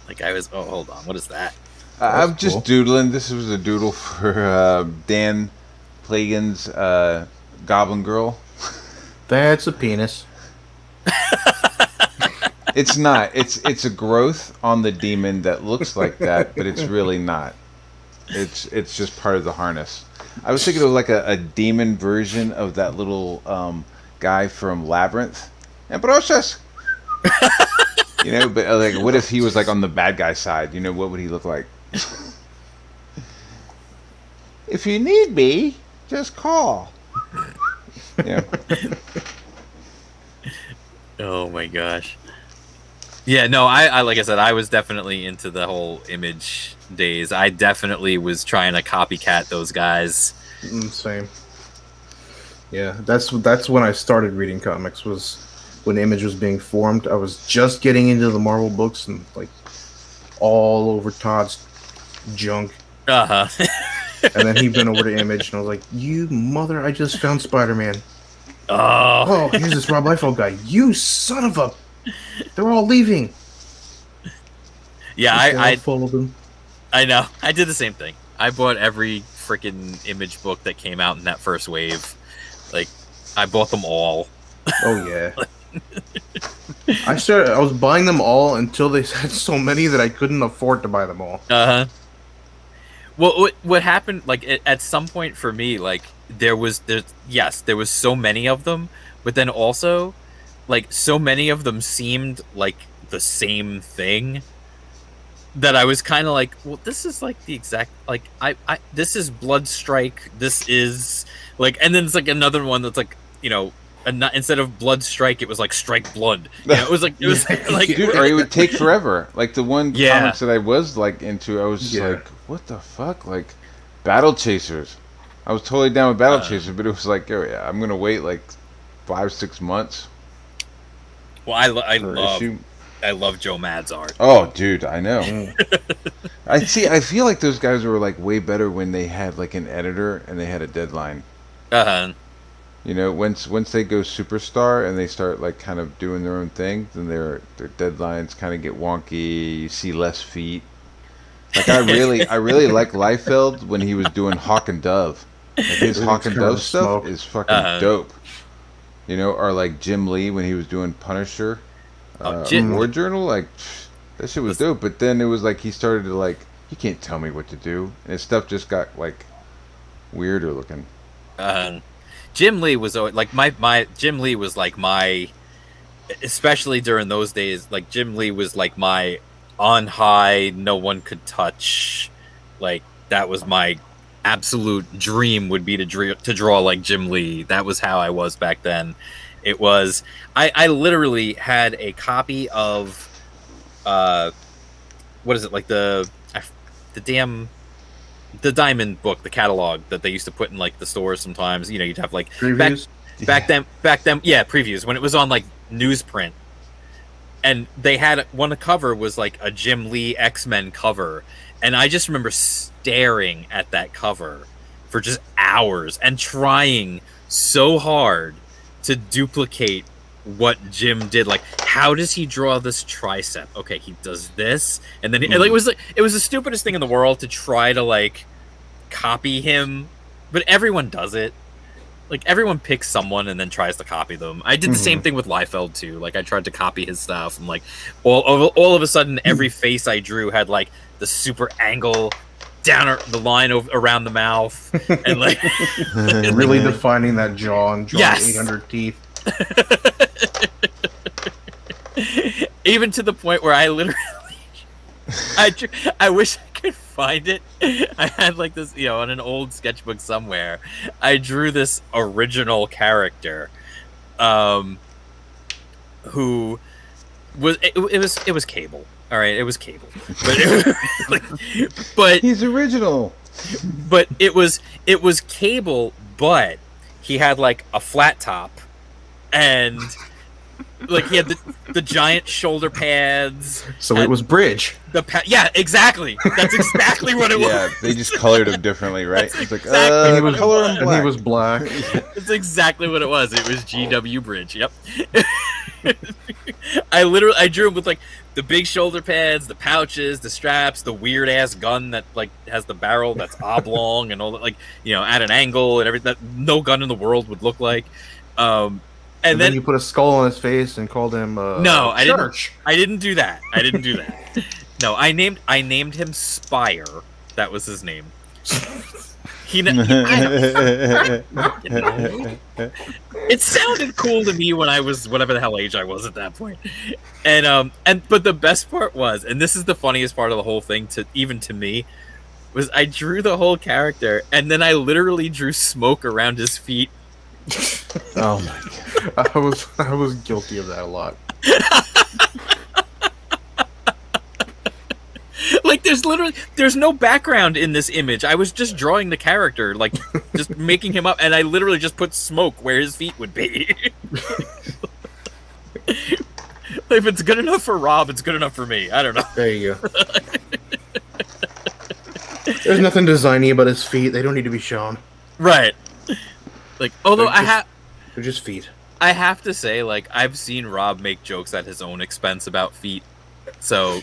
Like I was. Oh, hold on. What is that? I'm just doodling. This was a doodle for Dan Plagan's Goblin Girl. That's a penis. It's not. It's a growth on the demon that looks like that, but it's really not. It's just part of the harness. I was thinking of like a demon version of that little guy from Labyrinth. Ambrosius! But like, what if he was like on the bad guy side? What would he look like? If you need me, just call. Yeah. Oh my gosh. Yeah, no, I like I said, I was definitely into the whole Image days. I definitely was trying to copycat those guys. Same. Yeah, that's when I started reading comics, was when Image was being formed. I was just getting into the Marvel books and like all over Todd's junk. Uh-huh. And then he went over to Image, and I was like, "You mother! I just found Spider-Man." Oh, here's this Rob Liefeld guy. You son of a! They're all leaving. Yeah, I followed them. I know. I did the same thing. I bought every freaking Image book that came out in that first wave. Like, I bought them all. Oh yeah. I was buying them all until they had so many that I couldn't afford to buy them all. Uh-huh. Well, what happened, like, at some point for me, like, there was so many of them, but then also, like, so many of them seemed like the same thing that I was kind of like, well, this is like the exact like I this is Blood Strike. This is like, and then it's like another one that's like, you know, instead of Blood Strike, it was like Strike Blood. You know, it was like dude, or it would take forever. Like the one Yeah. comics that I was like into, I was just like, what the fuck, like Battle Chasers. I was totally down with Battle Chasers, but it was like, oh yeah, I'm gonna wait like 5-6 months. Well, I love Joe Mad's art. Oh, dude, I know. I feel like those guys were like way better when they had like an editor and they had a deadline. You know, once they go superstar and they start like kind of doing their own thing, then their deadlines kind of get wonky. You see less feet. Like I really like Liefeld when he was doing Hawk and Dove. Like his Hawk and Dove stuff is fucking dope. You know, or like Jim Lee when he was doing Punisher. War Journal, like that shit was dope. But then it was like he started to like, you can't tell me what to do, and his stuff just got like weirder looking. Jim Lee was like my Jim Lee was like my, especially during those days. Like Jim Lee was like my on high, no one could touch. Like that was my absolute dream would be to draw like Jim Lee. That was how I was back then. It was I literally had a copy of what is it, like the Diamond book, the catalog that they used to put in like the stores sometimes. You know, you'd have like previews. Back then, yeah, previews when it was on like newsprint. And they had one cover was like a Jim Lee X-Men cover, and I just remember staring at that cover for just hours and trying so hard to duplicate what Jim did. Like, how does he draw this tricep? Okay, he does this, and then and like, it was the stupidest thing in the world to try to like copy him, but everyone does it. Like everyone picks someone and then tries to copy them. I did the same thing with Liefeld too. Like I tried to copy his stuff, and like all of a sudden, every face I drew had like the super angle down the line around the mouth, and like really defining that jaw and Yes. 800 teeth. Even to the point where I literally, I wish I could find it. I had like this, you know, on an old sketchbook somewhere. I drew this original character, who was it was Cable. All right, it was Cable, but He's original. But it was Cable, but he had like a flat top, and like he had the giant shoulder pads. So it was Bridge. Yeah, exactly. That's exactly what it was. Yeah, they just colored him differently, right? That's It's like, exactly he was color him And black. he was black. That's exactly what it was. It was GW Bridge. Yep. I drew him with like the big shoulder pads, the pouches, the straps, the weird ass gun that like has the barrel that's oblong and all that, like, you know, at an angle and everything that no gun in the world would look like. And then you put a skull on his face and called him no, I Church. didn't do that. No, I named him Spire. That was his name. It sounded cool to me when I was whatever the hell age I was at that point. And but the best part was, and this is the funniest part of the whole thing even to me, was I drew the whole character and then I literally drew smoke around his feet. Oh my god! I was guilty of that a lot. Like there's no background in this image. I was just drawing the character, like just making him up, and I literally just put smoke where his feet would be. If it's good enough for Rob, it's good enough for me. I don't know. There you go. There's nothing designy about his feet. They don't need to be shown. Right. Like, although They're just feet. I have to say, like, I've seen Rob make jokes at his own expense about feet, so,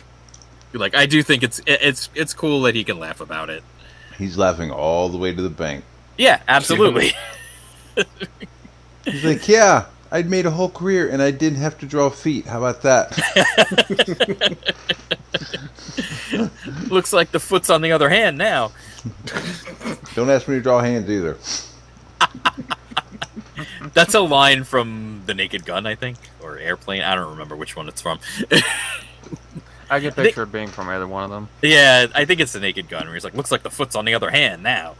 like, I do think it's cool that he can laugh about it. He's laughing all the way to the bank. Yeah, absolutely. He's like, yeah, I'd made a whole career and I didn't have to draw feet. How about that? Looks like the foot's on the other hand now. Don't ask me to draw hands either. That's a line from The Naked Gun, I think, or Airplane. I don't remember which one it's from. I get picture it being from either one of them. Yeah, I think it's the Naked Gun where he's like, looks like the foot's on the other hand now.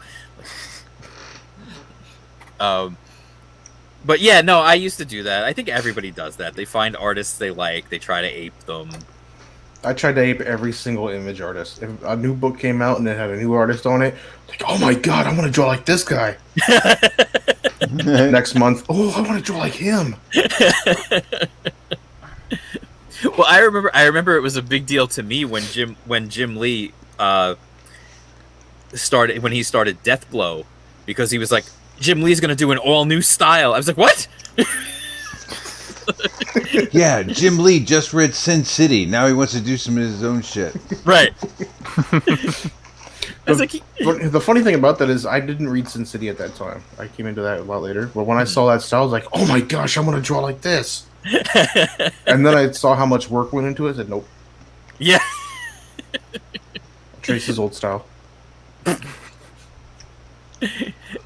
But yeah, no, I used to do that. I think everybody does that. They find artists they like, they try to ape them. I tried to ape every single image artist. If a new book came out and it had a new artist on it, like, oh my god, I want to draw like this guy. Next month, oh, I want to draw like him. Well, I remember it was a big deal to me when Jim Lee started Death Blow, because he was like, Jim Lee's gonna do an all new style. I was like, what? Yeah, Jim Lee just read Sin City. Now he wants to do some of his own shit. Right. The funny thing about that is I didn't read Sin City at that time. I came into that a lot later. But when I saw that style, I was like, oh my gosh, I want to draw like this. And then I saw how much work went into it. I said, nope. Yeah. Trace's old style.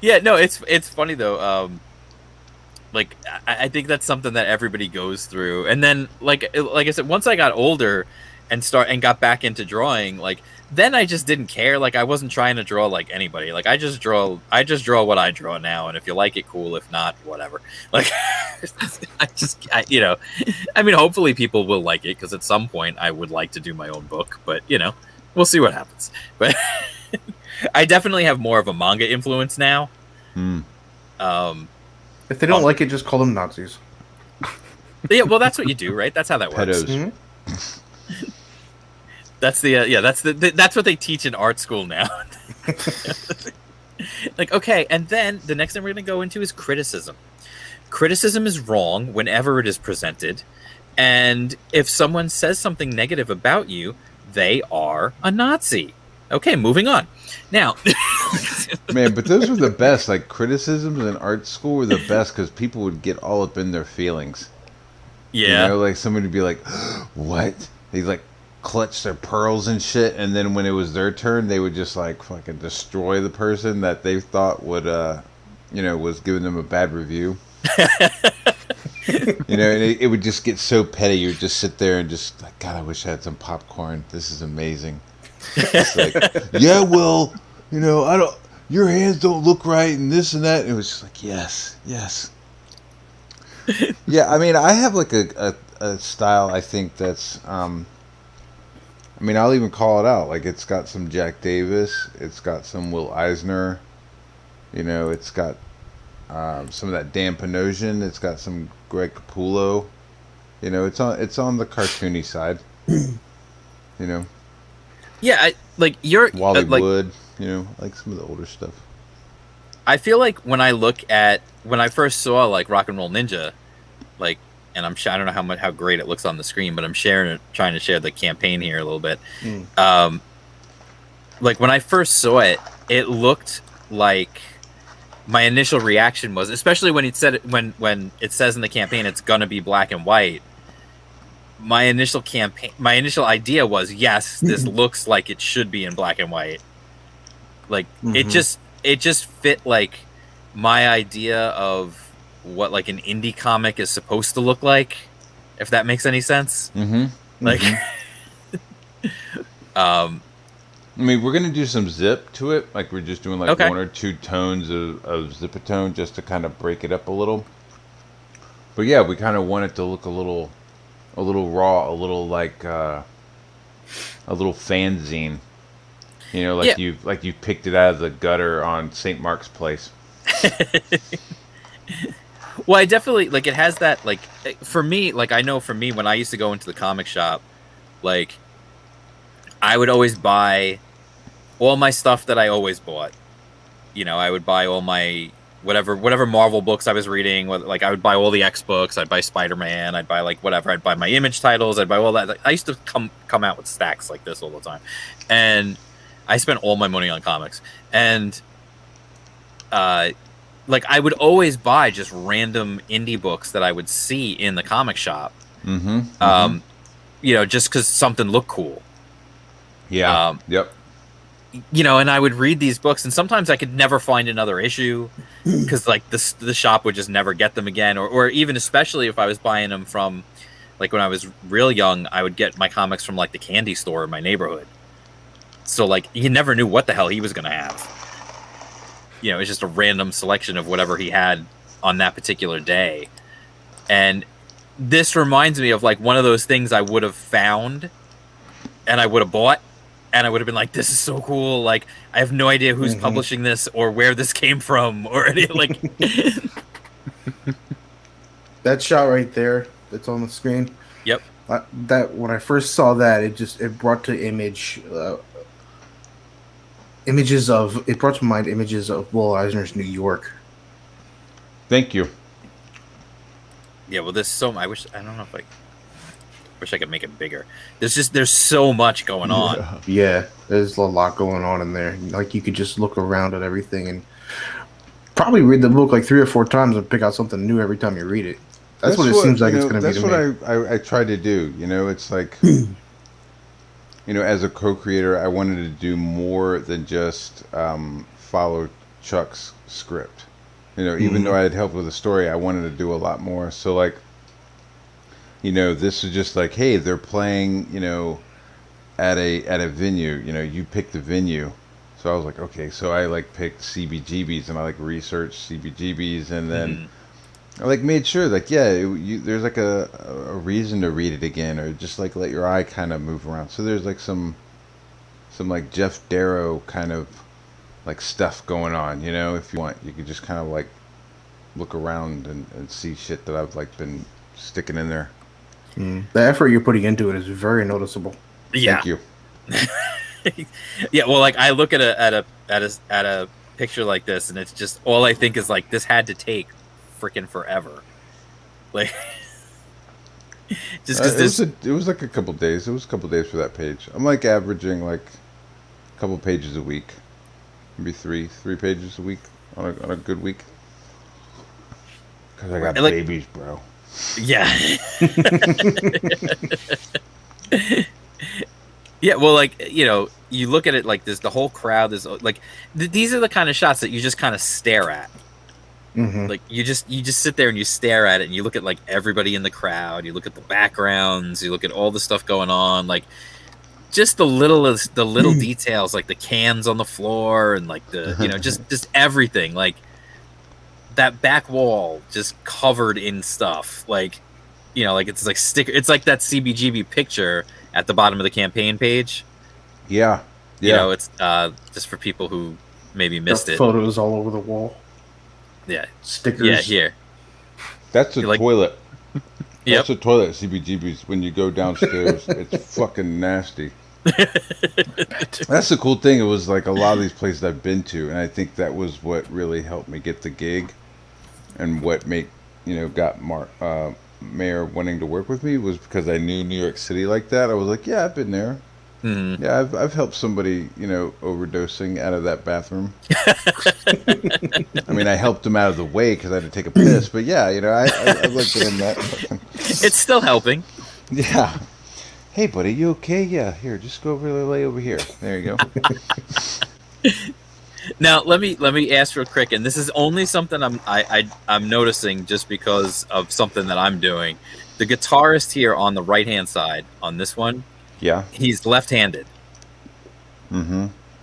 Yeah, no, it's funny though. Like I think that's something that everybody goes through, and then like I said, once I got older and got back into drawing, like then I just didn't care. Like I wasn't trying to draw like anybody. Like I just draw what I draw now, and if you like it, cool. If not, whatever. Like I mean, hopefully people will like it, because at some point I would like to do my own book, but we'll see what happens. But I definitely have more of a manga influence now. If they don't like it, just call them Nazis. Yeah, well, that's what you do, right? That's how that works. Pedos. Mm-hmm. That's what they teach in art school now. Like, okay, and then the next thing we're going to go into is criticism. Criticism is wrong whenever it is presented, and if someone says something negative about you, they are a Nazi. Okay, moving on. Now, Man, but those were the best. Like, criticisms in art school were the best, because people would get all up in their feelings. yeah, Like somebody would be like, what? They'd like clutch their pearls and shit, and then when it was their turn, they would just like fucking destroy the person that they thought would, was giving them a bad review. And it would just get so petty. You would just sit there and just like, God, I wish I had some popcorn. This is amazing. It's like, yeah, well, I don't. Your hands don't look right, and this and that. And it was just like, yes. Yeah, I mean, I have like a style. I think that's. I mean, I'll even call it out. Like, it's got some Jack Davis. It's got some Will Eisner. It's got some of that Dan Panosian. It's got some Greg Capullo. It's on the cartoony side. yeah. You're Wally Wood. Like some of the older stuff. I feel like when I first saw like Rock and Roll Ninja, like, and I don't know how great it looks on the screen, but I'm trying to share the campaign here a little bit. Like when I first saw it, it looked like my initial reaction was, especially when it said when it says in the campaign it's gonna be black and white. My initial idea was, yes, this looks like it should be in black and white. Like it just fit like my idea of what like an indie comic is supposed to look like, if that makes any sense. Like I mean, we're gonna do some zip to it. Like, we're just doing like Okay. 1 or 2 tones of zipatone just to kind of break it up a little. But yeah, we kind of want it to look a little raw, a little like a little fanzine. Like you picked it out of the gutter on St. Mark's Place. Well, I definitely like it has that, like, for me, like I know for me when I used to go into the comic shop, like I would always buy all my stuff that I always bought. I would buy all my whatever Marvel books I was reading. Like I would buy all the X books. I'd buy Spider-Man. I'd buy like whatever. I'd buy my Image titles. I'd buy all that. Like, I used to come out with stacks like this all the time, and I spent all my money on comics. And like I would always buy just random indie books that I would see in the comic shop. Just because something looked cool. Yeah. Yep. And I would read these books, and sometimes I could never find another issue because like the shop would just never get them again, or even especially if I was buying them from like when I was real young, I would get my comics from like the candy store in my neighborhood. So like you never knew what the hell he was gonna have. You know, it's just a random selection of whatever he had on that particular day. And this reminds me of like one of those things I would have found and I would have bought, and I would have been like, this is so cool. Like, I have no idea who's publishing this or where this came from or any like. That shot right there that's on the screen. Yep. That when I first saw that, it brought to mind images of Will Eisner's New York. Thank you. Yeah, well, there's so I wish I could make it bigger. There's so much going on. Yeah, there's a lot going on in there. Like you could just look around at everything and probably read the book like 3 or 4 times and pick out something new every time you read it. That's what it seems like it's going to be to me. That's what I try to do. You know, it's like, you know, as a co-creator, I wanted to do more than just follow Chuck's script. You know, even though I had helped with the story, I wanted to do a lot more. So, like, you know, this is just like, hey, they're playing, you know, at a venue. You know, you pick the venue. So I was like, okay, so I like picked CBGBs and I like researched CBGBs and then I like made sure like, yeah, there's like a reason to read it again or just like let your eye kind of move around. So there's like some like Jeff Darrow kind of like stuff going on, you know, if you want, you could just kind of like look around and see shit that I've like been sticking in there. The effort you're putting into it is very noticeable. Yeah. Thank you. Yeah, well, like I look at a picture like this, and it's just all I think is like this had to take freaking forever. Like, just because it was like a couple days. It was a couple days for that page. I'm like averaging like a couple pages a week, maybe three pages a week on a good week. Because I got like, babies, bro. Yeah. Yeah, well, like, you know, you look at it like this, the whole crowd is like, these are the kind of shots that you just kind of stare at. Like you just sit there and you stare at it and you look at like everybody in the crowd, you look at the backgrounds, you look at all the stuff going on, like just the little details, like the cans on the floor and like the, you know, just everything, like that back wall just covered in stuff, like, you know, like it's like it's like that CBGB picture at the bottom of the campaign page. Yeah. You know, it's just for people who maybe missed it. Photos all over the wall. Yeah. Stickers. Yeah, here. That's a toilet. Yep. That's a toilet at CBGB's. When you go downstairs, it's fucking nasty. That's the cool thing. It was like a lot of these places I've been to, and I think that was what really helped me get the gig, and what got Mayor wanting to work with me was because I knew New York City like that. I was like, yeah, I've been there. Yeah, I've helped somebody, you know, overdosing out of that bathroom. I mean, I helped him out of the way because I had to take a piss. But yeah, you know, I like doing that. It's still helping. Yeah. Hey, buddy, you okay? Yeah. Here, just go over lay over here. There you go. Now let me ask real quick, and this is only something I'm noticing just because of something that I'm doing. The guitarist here on the right hand side on this one. Yeah. He's left-handed.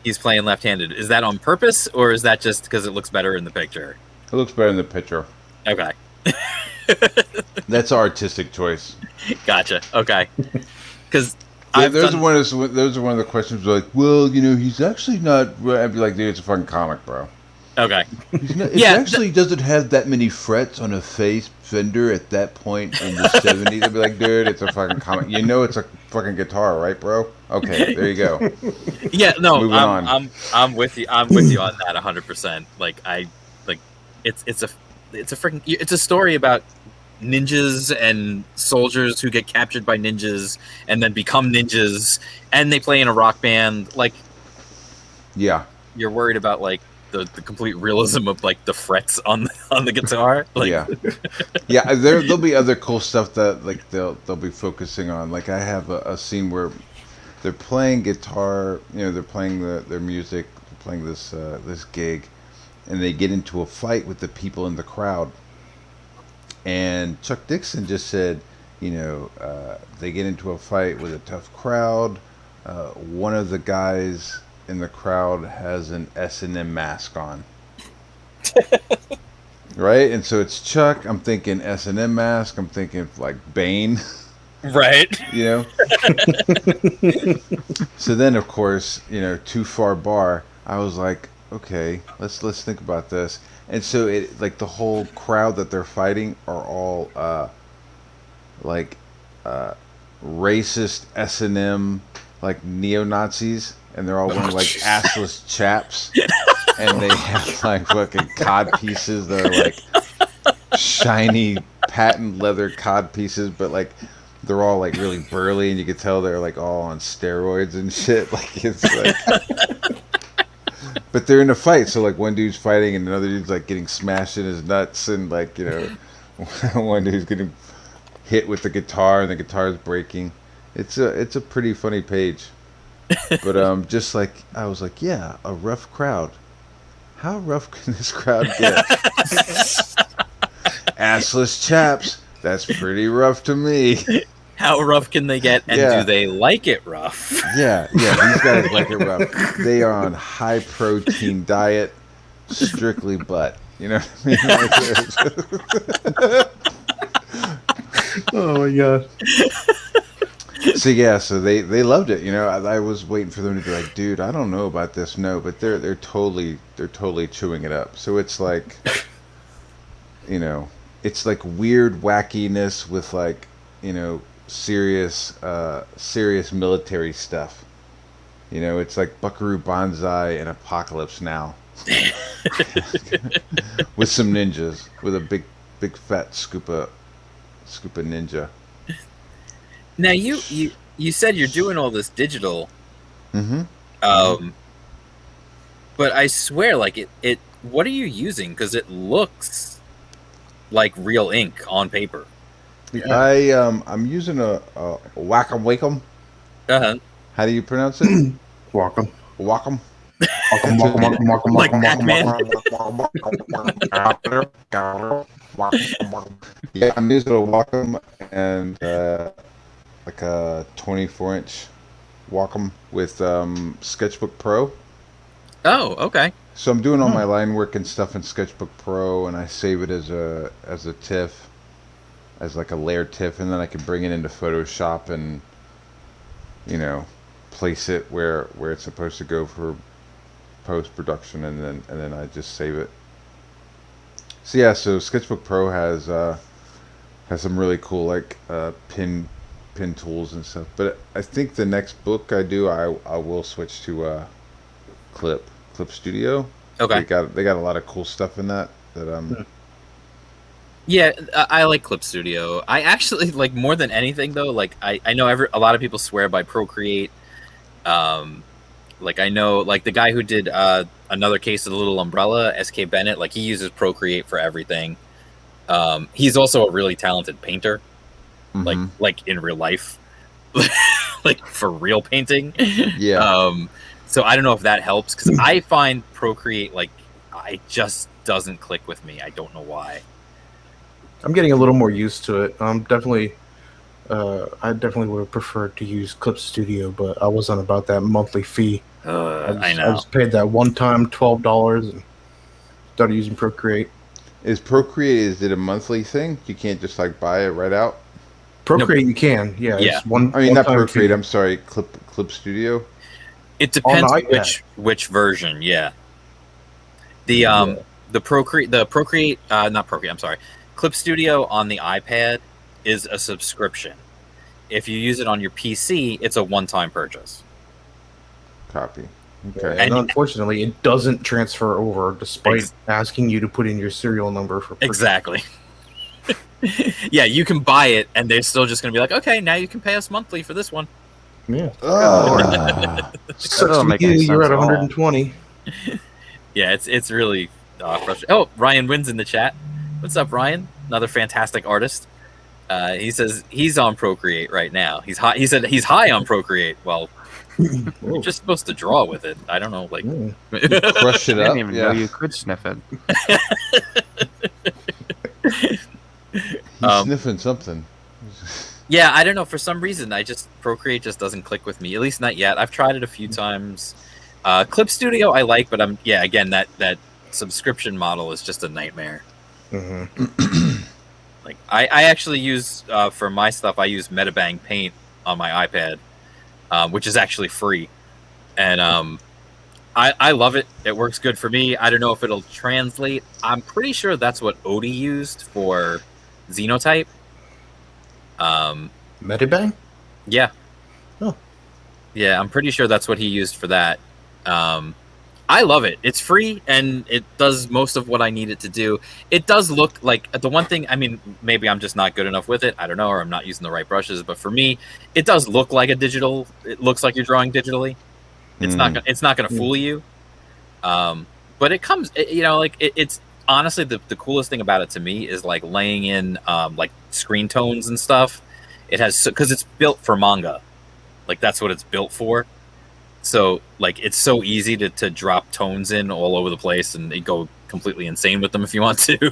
He's playing left-handed. Is that on purpose, or is that just because it looks better in the picture? It looks better in the picture. Okay. That's an artistic choice. Gotcha. Okay. Because those are one of the questions. Like, well, you know, he's actually not. I'd be like, dude, it's a fucking comic, bro. Okay. It actually doesn't have that many frets on a face Fender at that point in the 70s. I'd be like, dude, it's a fucking comic. You know it's a fucking guitar, right, bro? Okay, there you go. Yeah, no, Moving on. I'm with you. I'm with you on that 100%. Like it's a story about ninjas and soldiers who get captured by ninjas and then become ninjas, and they play in a rock band. Like, yeah, you're worried about like the complete realism of like the frets on the guitar. Like, yeah. There'll be other cool stuff that like they'll be focusing on. Like I have a scene where they're playing guitar. You know, they're playing their music, they're playing this gig, and they get into a fight with the people in the crowd. And Chuck Dixon just said, they get into a fight with a tough crowd. One of the guys in the crowd has an S&M mask on. Right? And so it's Chuck. I'm thinking S&M mask. I'm thinking like Bane. Right. So then, of course, Too Far Bar. I was like, okay, let's think about this. And so it like the whole crowd that they're fighting are all racist S&M like neo-Nazis, and they're all wearing like assless chaps, and they have like fucking cod pieces that are like shiny patent leather cod pieces, but like they're all like really burly, and you can tell they're like all on steroids and shit. Like it's like, but they're in a fight, so like one dude's fighting and another dude's like getting smashed in his nuts, and like one dude's getting hit with the guitar and the guitar's breaking. It's a pretty funny page, but just like I was like, yeah, a rough crowd. How rough can this crowd get? Assless chaps. That's pretty rough to me. How rough can they get, and do they like it rough? Yeah, these guys like it rough. They are on high protein diet, strictly butt. You know what I mean? Oh my god. So they loved it. I was waiting for them to be like, dude, I don't know about this. No, but they're totally chewing it up. So it's like, it's like weird wackiness with like, serious military stuff. It's like Buckaroo Banzai and Apocalypse Now. With some ninjas, with a big fat Scoopa ninja. Now you said you're doing all this digital. Mm-hmm. But I swear, like it what are you using? Because it looks like real ink on paper. Yeah. I'm using a Wacom Wacom. Uh-huh. How do you pronounce it? Wacom. Wacom. Like Pac-Man. Yeah, I'm using a Wacom and like a 24-inch Wacom with Sketchbook Pro. Oh, okay. So I'm doing all my line work and stuff in Sketchbook Pro, and I save it as a TIFF, as like a layered TIFF, and then I can bring it into Photoshop and place it where it's supposed to go for post production, and then I just save it. So yeah, so Sketchbook Pro has some really cool like pin tools and stuff. But I think the next book I do, I will switch to Clip Studio. Okay. They got a lot of cool stuff in that. Yeah, I like Clip Studio. I actually like more than anything though. Like I know a lot of people swear by Procreate. Like I know like the guy who did Another Case of the Little Umbrella, SK Bennett. Like he uses Procreate for everything. He's also a really talented painter. Mm-hmm. Like in real life, like for real painting. Yeah. So I don't know if that helps, because I find Procreate like it just doesn't click with me. I don't know why. I'm getting a little more used to it. I definitely would have preferred to use Clip Studio, but I wasn't about that monthly fee. I know. I just paid that one time $12 and started using Procreate. Is it a monthly thing? You can't just like buy it right out? Procreate, you can. Yeah. Yeah. It's one. I mean, not one-time Procreate. fee. I'm sorry, Clip Studio. It depends On the iPad. which version. Yeah. The Procreate not Procreate. I'm sorry. Clip Studio on the iPad is a subscription. If you use it on your PC, it's a one-time purchase. Copy. Yeah, Okay. and unfortunately, it doesn't transfer over, despite asking you to put in your serial number for purchase. Exactly. Yeah, you can buy it, and they're still just going to be like, okay, now you can pay us monthly for this one. Yeah. Sucks doesn't for make you. any You're sense at at all. 120. Yeah, it's really frustrating. Oh, Ryan Wynn's in the chat. What's up, Ryan? Another fantastic artist. He says he's on Procreate right now. He's high. He said he's high on Procreate. Well, you're just supposed to draw with it. I don't know, like Crush it I up. didn't even Yeah. know you could sniff it. He's sniffing something. Yeah, I don't know. For some reason, Procreate just doesn't click with me. At least not yet. I've tried it a few times. Clip Studio I like, but again that subscription model is just a nightmare. Mm-hmm. Like I actually use for my stuff I use Metabang Paint on my iPad, which is actually free, and I love it. It works good for me. I don't know if it'll translate. I'm pretty sure that's what Odie used for Xenotype. Medibang? Yeah. Oh. Yeah, I'm pretty sure that's what he used for that. I love it. It's free, and it does most of what I need it to do. It does look like the one thing. I mean, maybe I'm just not good enough with it. I don't know, or I'm not using the right brushes. But for me, it does look like a digital. It looks like you're drawing digitally. It's not. It's not going to fool you. But it comes. It's honestly the coolest thing about it to me is like laying in like screen tones and stuff. It has because it's built for manga. Like that's what it's built for. So like it's so easy to drop tones in all over the place and go completely insane with them if you want to.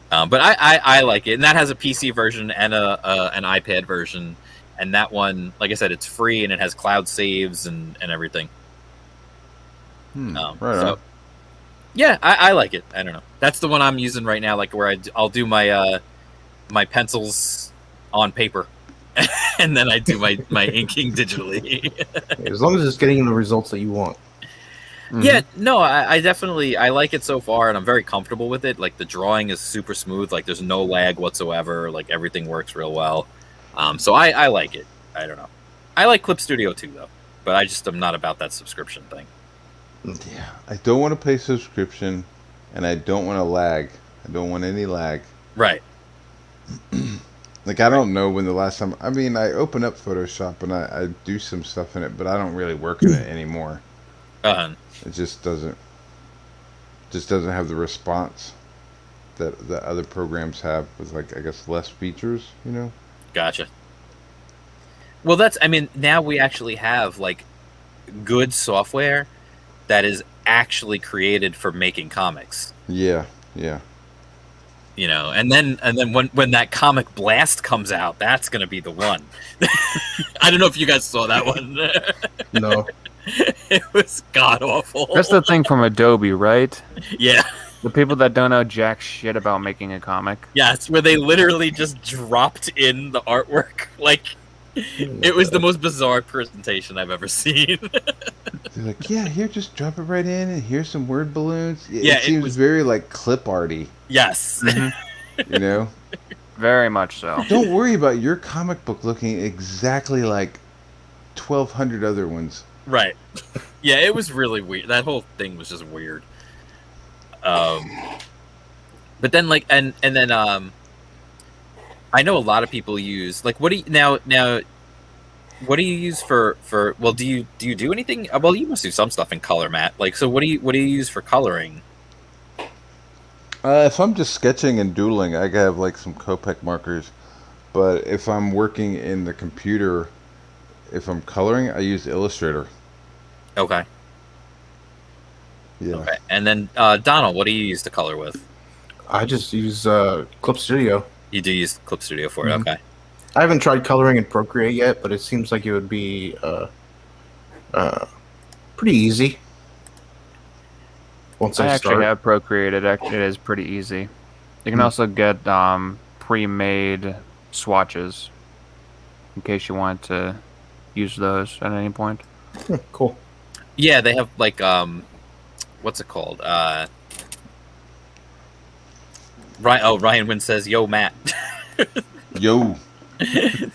But I like it, and that has a PC version and an iPad version, and that one, like I said, it's free and it has cloud saves and everything. Right on. Yeah, I like it. I don't know. That's the one I'm using right now, like where I'll do my my pencils on paper. And then I do my inking digitally. As long as it's getting the results that you want. Mm-hmm. Yeah, no, I definitely I like it so far, and I'm very comfortable with it. Like the drawing is super smooth, like there's no lag whatsoever. Like everything works real well. So I like it. I don't know. I like Clip Studio too, though, but I just am not about that subscription thing. Yeah, I don't want to pay subscription, and I don't want to lag. I don't want any lag. Right. Like, I don't know when the last time... I mean, I open up Photoshop, and I do some stuff in it, but I don't really work in it anymore. It just doesn't have the response that other programs have with, like, I guess, less features, you know? Gotcha. Well, now we actually have, like, good software that is actually created for making comics. Yeah. You know, and then when that Comic Blast comes out, that's gonna be the one. I don't know if you guys saw that one. No. It was god awful. That's the thing from Adobe, right? Yeah. The people that don't know jack shit about making a comic. Yeah, it's where they literally just dropped in the artwork. Like, it was the most bizarre presentation I've ever seen. They're like, yeah, here, just drop it right in, and here's some word balloons. Yeah, it seems very, like, clip arty. Yes. You know? Very much so. Don't worry about your comic book looking exactly like 1,200 other ones. Right. Yeah, it was really weird. That whole thing was just weird. But then, like, and then, I know a lot of people use, like, what do you, now, what do you use for, well, do you do anything? Well, you must do some stuff in color, Matt. Like, so what do you use for coloring? If I'm just sketching and doodling, I have, like, some Copic markers. But if I'm working in the computer, if I'm coloring, I use Illustrator. Okay. Yeah. Okay. And then, Donald, what do you use to color with? I just use Clip Studio. You do use Clip Studio for it, okay. I haven't tried coloring in Procreate yet, but it seems like it would be pretty easy. Once I I actually start. have Procreate. It is pretty easy. You can also get pre-made swatches in case you want to use those at any point. Cool. Yeah, they have, like, what's it called? Ryan Wynn says, "Yo, Matt." Yo. I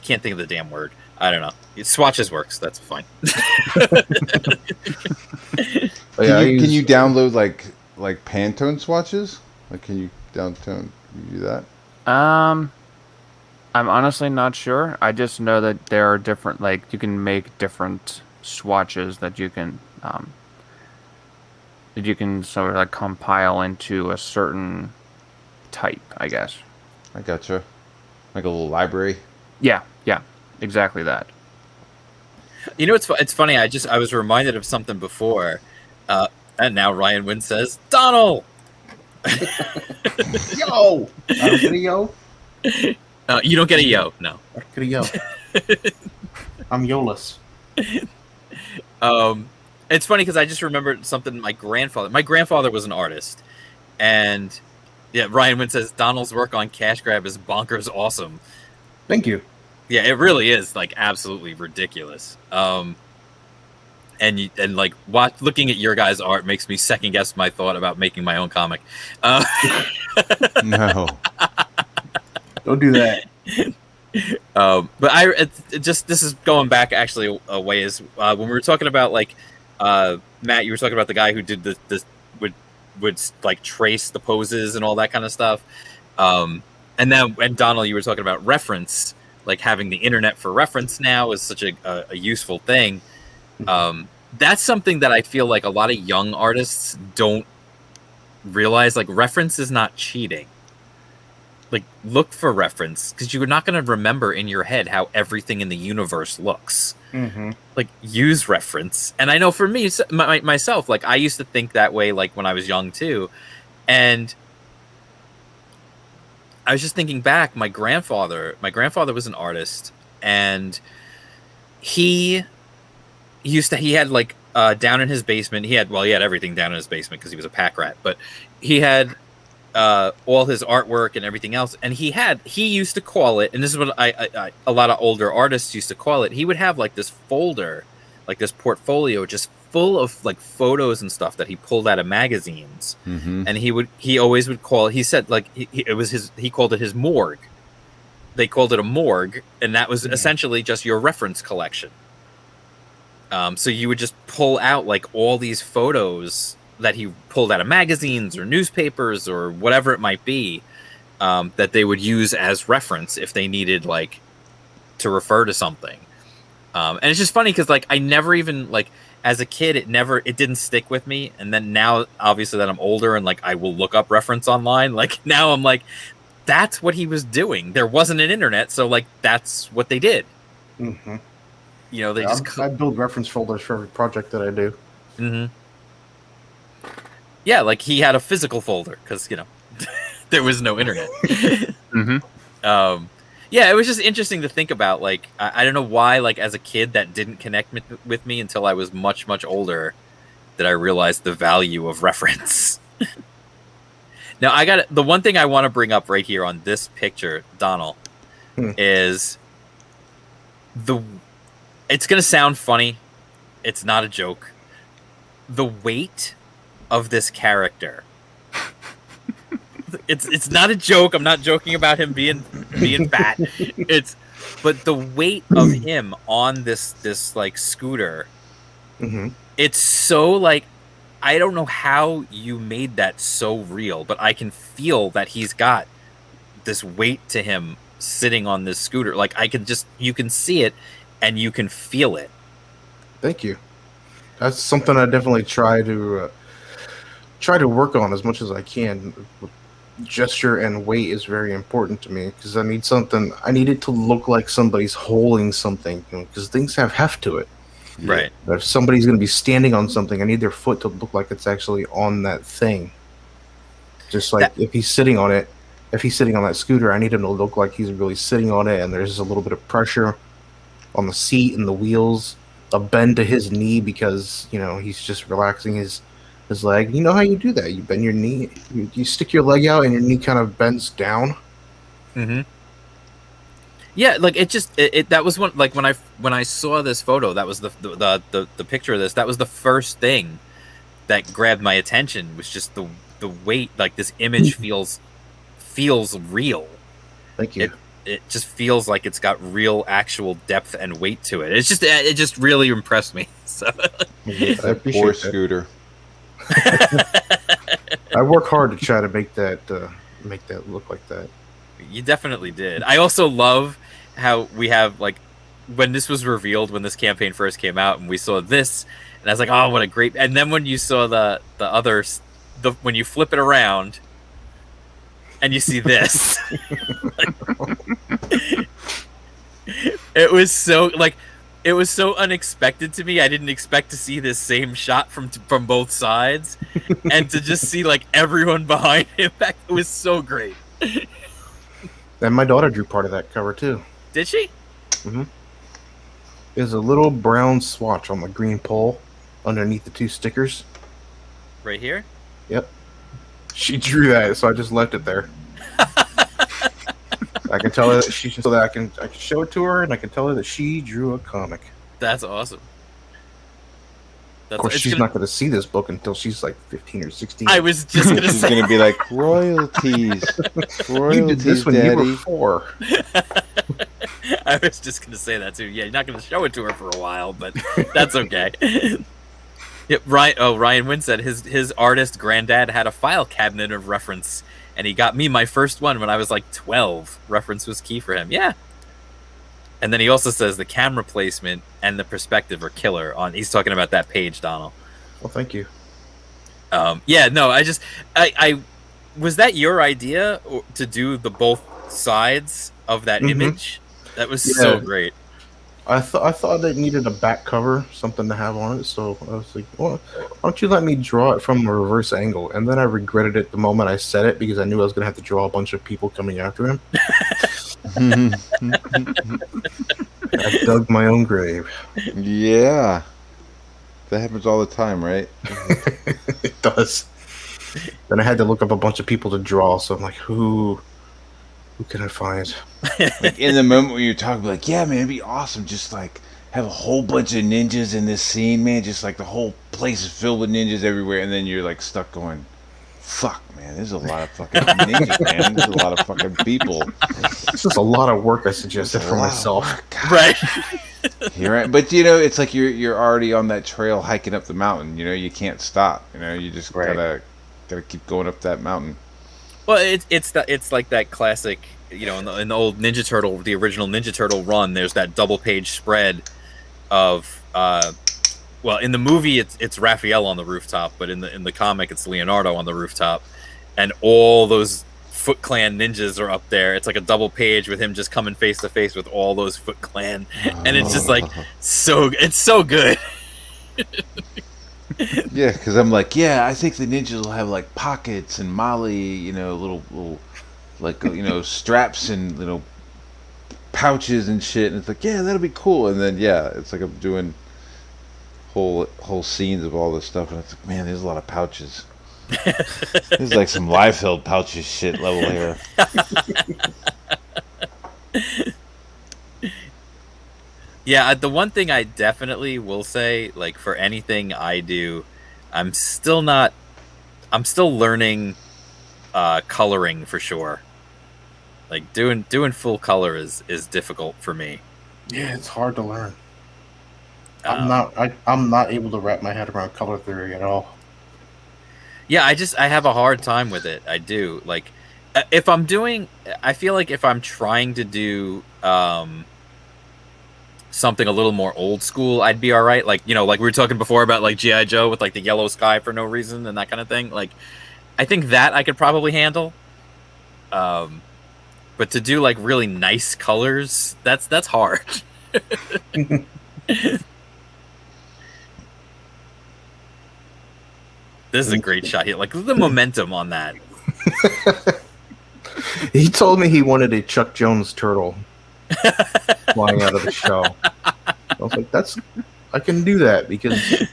can't think of the damn word. I don't know. Swatches works. That's fine. Can you download like Pantone swatches? Like, can you do that? I'm honestly not sure. I just know that there are different, like, you can make different swatches that you can sort of like compile into a certain type, I guess. I gotcha. Like a little library. Yeah, exactly that. You know, it's funny. I was reminded of something before, and now Ryan Wynn says, "Donald, Yo! I don't get a yo. You don't get a yo, no. I get a yo. I'm yo-less. It's funny because I just remembered something. My grandfather was an artist, and yeah, Ryan Wynn says Donald's work on Cash Grab is bonkers awesome. Thank you. Yeah, it really is like absolutely ridiculous. And like looking at your guys' art makes me second guess my thought about making my own comic. No. Don't do that. But this is going back actually a ways when we were talking about like Matt, you were talking about the guy who did this would like trace the poses and all that kind of stuff. And Donald, you were talking about reference, like having the internet for reference now is such a useful thing. That's something that I feel like a lot of young artists don't realize. Like, reference is not cheating. Like, look for reference because you're not going to remember in your head how everything in the universe looks. Mm-hmm. Like, use reference. And I know for me, myself, like, I used to think that way, like, when I was young, too. And I was just thinking back, my grandfather was an artist, and he had like down in his basement, he had everything down in his basement because he was a pack rat, but he had all his artwork and everything else, and he used to call it, and this is what I a lot of older artists used to call it, he would have like this folder, like this portfolio just full of like photos and stuff that he pulled out of magazines. Mm-hmm. And he always would call, he said like he called it his morgue. They called it a morgue, and that was essentially just your reference collection. So you would just pull out like all these photos that he pulled out of magazines or newspapers or whatever it might be, that they would use as reference if they needed like to refer to something. And it's just funny because like I never even like as a kid it didn't stick with me, and then now obviously that I'm older and like I will look up reference online, like now I'm like that's what he was doing. There wasn't an internet, so like that's what they did. Mm-hmm. You know, I build reference folders for every project that I do. Mm-hmm. Yeah, like he had a physical folder because you know there was no internet. Mm-hmm. Yeah, it was just interesting to think about. Like I don't know why, like as a kid, that didn't connect with me until I was much older, that I realized the value of reference. Now I got the one thing I want to bring up right here on this picture, Donal, is it's going to sound funny. It's not a joke. The weight of this character. It's not a joke. I'm not joking about him being fat. But the weight of him on this like scooter. Mm-hmm. It's so like I don't know how you made that so real, but I can feel that he's got this weight to him sitting on this scooter. Like you can see it and you can feel it. Thank you. That's something I definitely try to work on as much as I can. Gesture and weight is very important to me because I need it to look like somebody's holding something, because things have heft to it. Right. But if somebody's going to be standing on something, I need their foot to look like it's actually on that thing. Just like if he's sitting on that scooter, I need him to look like he's really sitting on it, and there's a little bit of pressure on the seat and the wheels, a bend to his knee because, you know, he's just relaxing his leg. You know how you do that? You bend your knee, you stick your leg out and your knee kind of bends down. Mm-hmm. Yeah, like that was one, like when I saw this photo, that was the picture of this, that was the first thing that grabbed my attention, was just the weight. Like this image feels real. Thank you. It just feels like it's got real actual depth and weight to it. It just really impressed me. So I appreciate Poor that. scooter. I work hard to try to make that look like that. You definitely did. I also love how we have, like, when this was revealed, when this campaign first came out, and we saw this, and I was like, oh, what a great... And then when you saw the others, when you flip it around, and you see this, it was so, like, it was so unexpected to me. I didn't expect to see this same shot from both sides, and to just see like everyone behind him. It was so great. And my daughter drew part of that cover too. Did she? Mm-hmm. There's a little brown swatch on the green pole underneath the 2 stickers. Right here? Yep. She drew that, so I just left it there. I can tell her that so that I can show it to her, and I can tell her that she drew a comic. That's awesome. Of course, she's not going to see this book until she's like 15 or 16. I was just going to She's say. going to be like, royalties. You did this when you were 4. I was just going to say that too. Yeah, you're not going to show it to her for a while, but that's okay. Yep, Ryan Wynn said his artist granddad had a file cabinet of reference, and he got me my first one when I was like 12. Reference was key for him. Yeah. And then he also says the camera placement and the perspective are killer. He's talking about that page, Donal. Well, thank you. Yeah, no, I was that your idea to do the both sides of that image? That was so great. I thought it needed a back cover, something to have on it. So I was like, well, why don't you let me draw it from a reverse angle? And then I regretted it the moment I said it, because I knew I was going to have to draw a bunch of people coming after him. I dug my own grave. Yeah. That happens all the time, right? It does. Then I had to look up a bunch of people to draw, so I'm like, who can I find? Like in the moment when you're talking, like, yeah, man, it'd be awesome. Just like have a whole bunch of ninjas in this scene, man. Just like the whole place is filled with ninjas everywhere, and then you're like stuck going, fuck, man, there's a lot of fucking ninjas, man. There's a lot of fucking people. This is a lot of work I suggested for myself. Right. You're right. But you know, it's like you're already on that trail hiking up the mountain. You know, you can't stop. You know, you just gotta keep going up that mountain. Well, it's like that classic, you know, in the old Ninja Turtle, the original Ninja Turtle run. There's that double page spread of, well, in the movie it's Raphael on the rooftop, but in the comic it's Leonardo on the rooftop, and all those Foot Clan ninjas are up there. It's like a double page with him just coming face to face with all those Foot Clan, and it's just like it's so good. Yeah, because I'm like, yeah, I think the ninjas will have like pockets and Molly, you know, little like, you know, straps and, you know, pouches and shit. And it's like, yeah, that'll be cool. And then, yeah, it's like I'm doing whole scenes of all this stuff. And it's like, man, there's a lot of pouches. This is like some Liefeld pouches shit level here. Yeah, the one thing I definitely will say, like, for anything I do, I'm still learning coloring for sure. Like doing full color is difficult for me. Yeah, it's hard to learn. I'm not able to wrap my head around color theory at all. Yeah, I have a hard time with it. I do. Like, I feel like if I'm trying to do something a little more old school, I'd be all right. Like, you know, like we were talking before about like G.I. Joe with like the yellow sky for no reason and that kind of thing. Like, I think that I could probably handle. But to do like really nice colors, that's hard. This is a great shot here. Like, look at the momentum on that. He told me he wanted a Chuck Jones turtle flying out of the shell. I was like, I can do that, because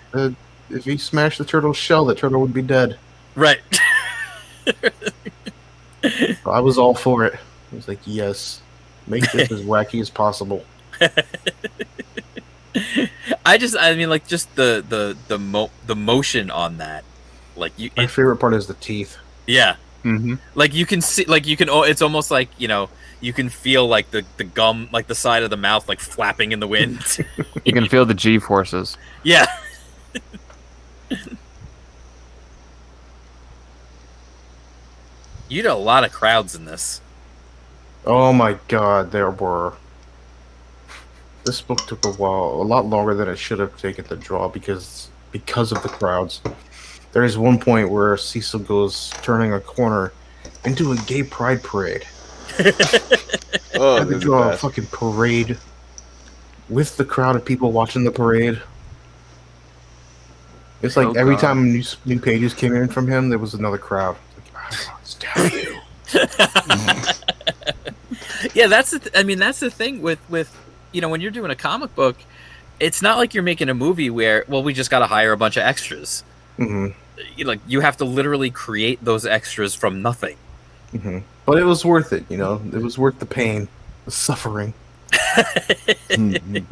if he smashed the turtle's shell, the turtle would be dead. Right. I was all for it. I was like, yes, make this as wacky as possible. I mean, like, just the motion on that. Like, my favorite part is the teeth. Yeah. Mm-hmm. Like, you can see, like, it's almost like, you know, you can feel like the gum, like the side of the mouth, like flapping in the wind. You can feel the G forces. Yeah. You did a lot of crowds in this. Oh my god, there were. This book took a lot longer than it should have taken to draw because of the crowds. There is one point where Cecil goes turning a corner into a gay pride parade. Oh, I had to draw a fucking parade with the crowd of people watching the parade. It's like Oh, every God. time new pages came in from him, there was another crowd. Like, I want to stab you. Yeah, that's that's the thing with when you're doing a comic book, it's not like you're making a movie where we just got to hire a bunch of extras. Mm-hmm. You have to literally create those extras from nothing. Mm-hmm. But it was worth it, It was worth the pain, the suffering, the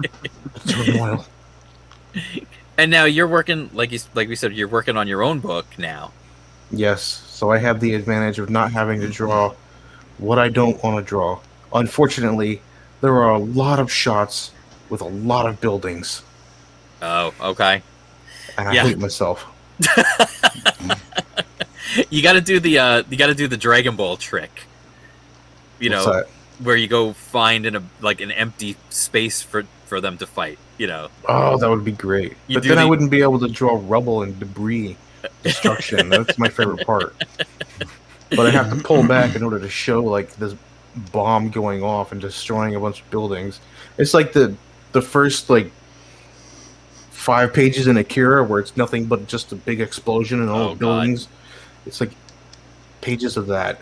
turmoil. And now you're working, like we said, you're working on your own book now. Yes, so I have the advantage of not having to draw what I don't want to draw. Unfortunately, there are a lot of shots with a lot of buildings, Oh, okay. and I Yeah. hate myself. You got to do the Dragon Ball trick. What's that? Where you go find an empty space for them to fight. Oh, that would be great. You But do then I the- wouldn't be able to draw rubble and debris destruction. That's my favorite part. But I have to pull back in order to show this bomb going off and destroying a bunch of buildings. It's like the first 5 pages in Akira where it's nothing but just a big explosion and all Oh, the buildings. It's like pages of that.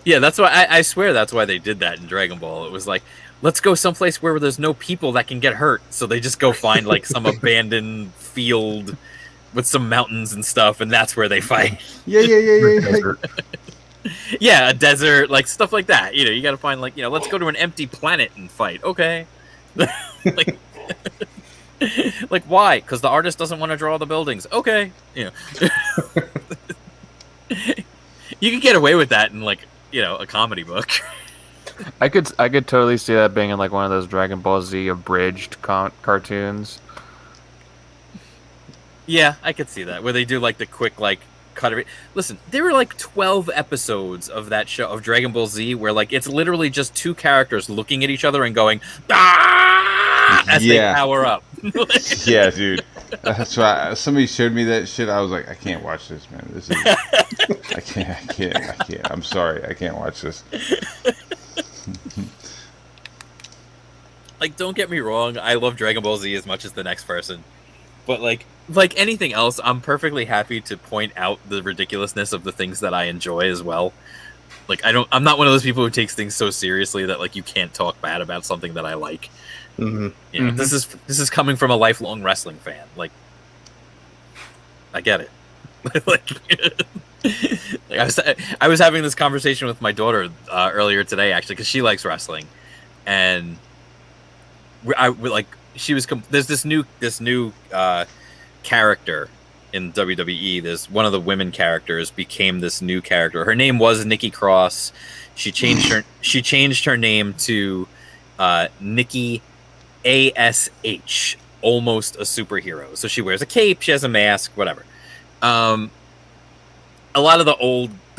Yeah, that's why I swear that's why they did that in Dragon Ball. It was like, let's go someplace where there's no people that can get hurt. So they just go find some abandoned field with some mountains and stuff, and that's where they fight. Yeah. Desert. Yeah, a desert, stuff like that. You got to find let's go to an empty planet and fight. Okay. Why? Because the artist doesn't want to draw the buildings. Okay. You can get away with that in a comedy book. I could totally see that being in one of those Dragon Ball Z abridged cartoons. Yeah, I could see that where they do the quick cut of it. Listen, there were 12 episodes of that show of Dragon Ball Z where it's literally just two characters looking at each other and going as they power up. Yeah, dude. That's why somebody showed me that shit. I was like, I can't watch this, man. This is I can't. I'm sorry, I can't watch this. Don't get me wrong, I love Dragon Ball Z as much as the next person. But like anything else, I'm perfectly happy to point out the ridiculousness of the things that I enjoy as well. I'm not one of those people who takes things so seriously that you can't talk bad about something that I like. Mm-hmm. This is coming from a lifelong wrestling fan. I get it. I was having this conversation with my daughter earlier today, actually, because she likes wrestling, and there's this new character in WWE. There's one of the women characters became this new character. Her name was Nikki Cross. She changed her name to Nikki ASH, almost a superhero. So she wears a cape, she has a mask, whatever. A lot of the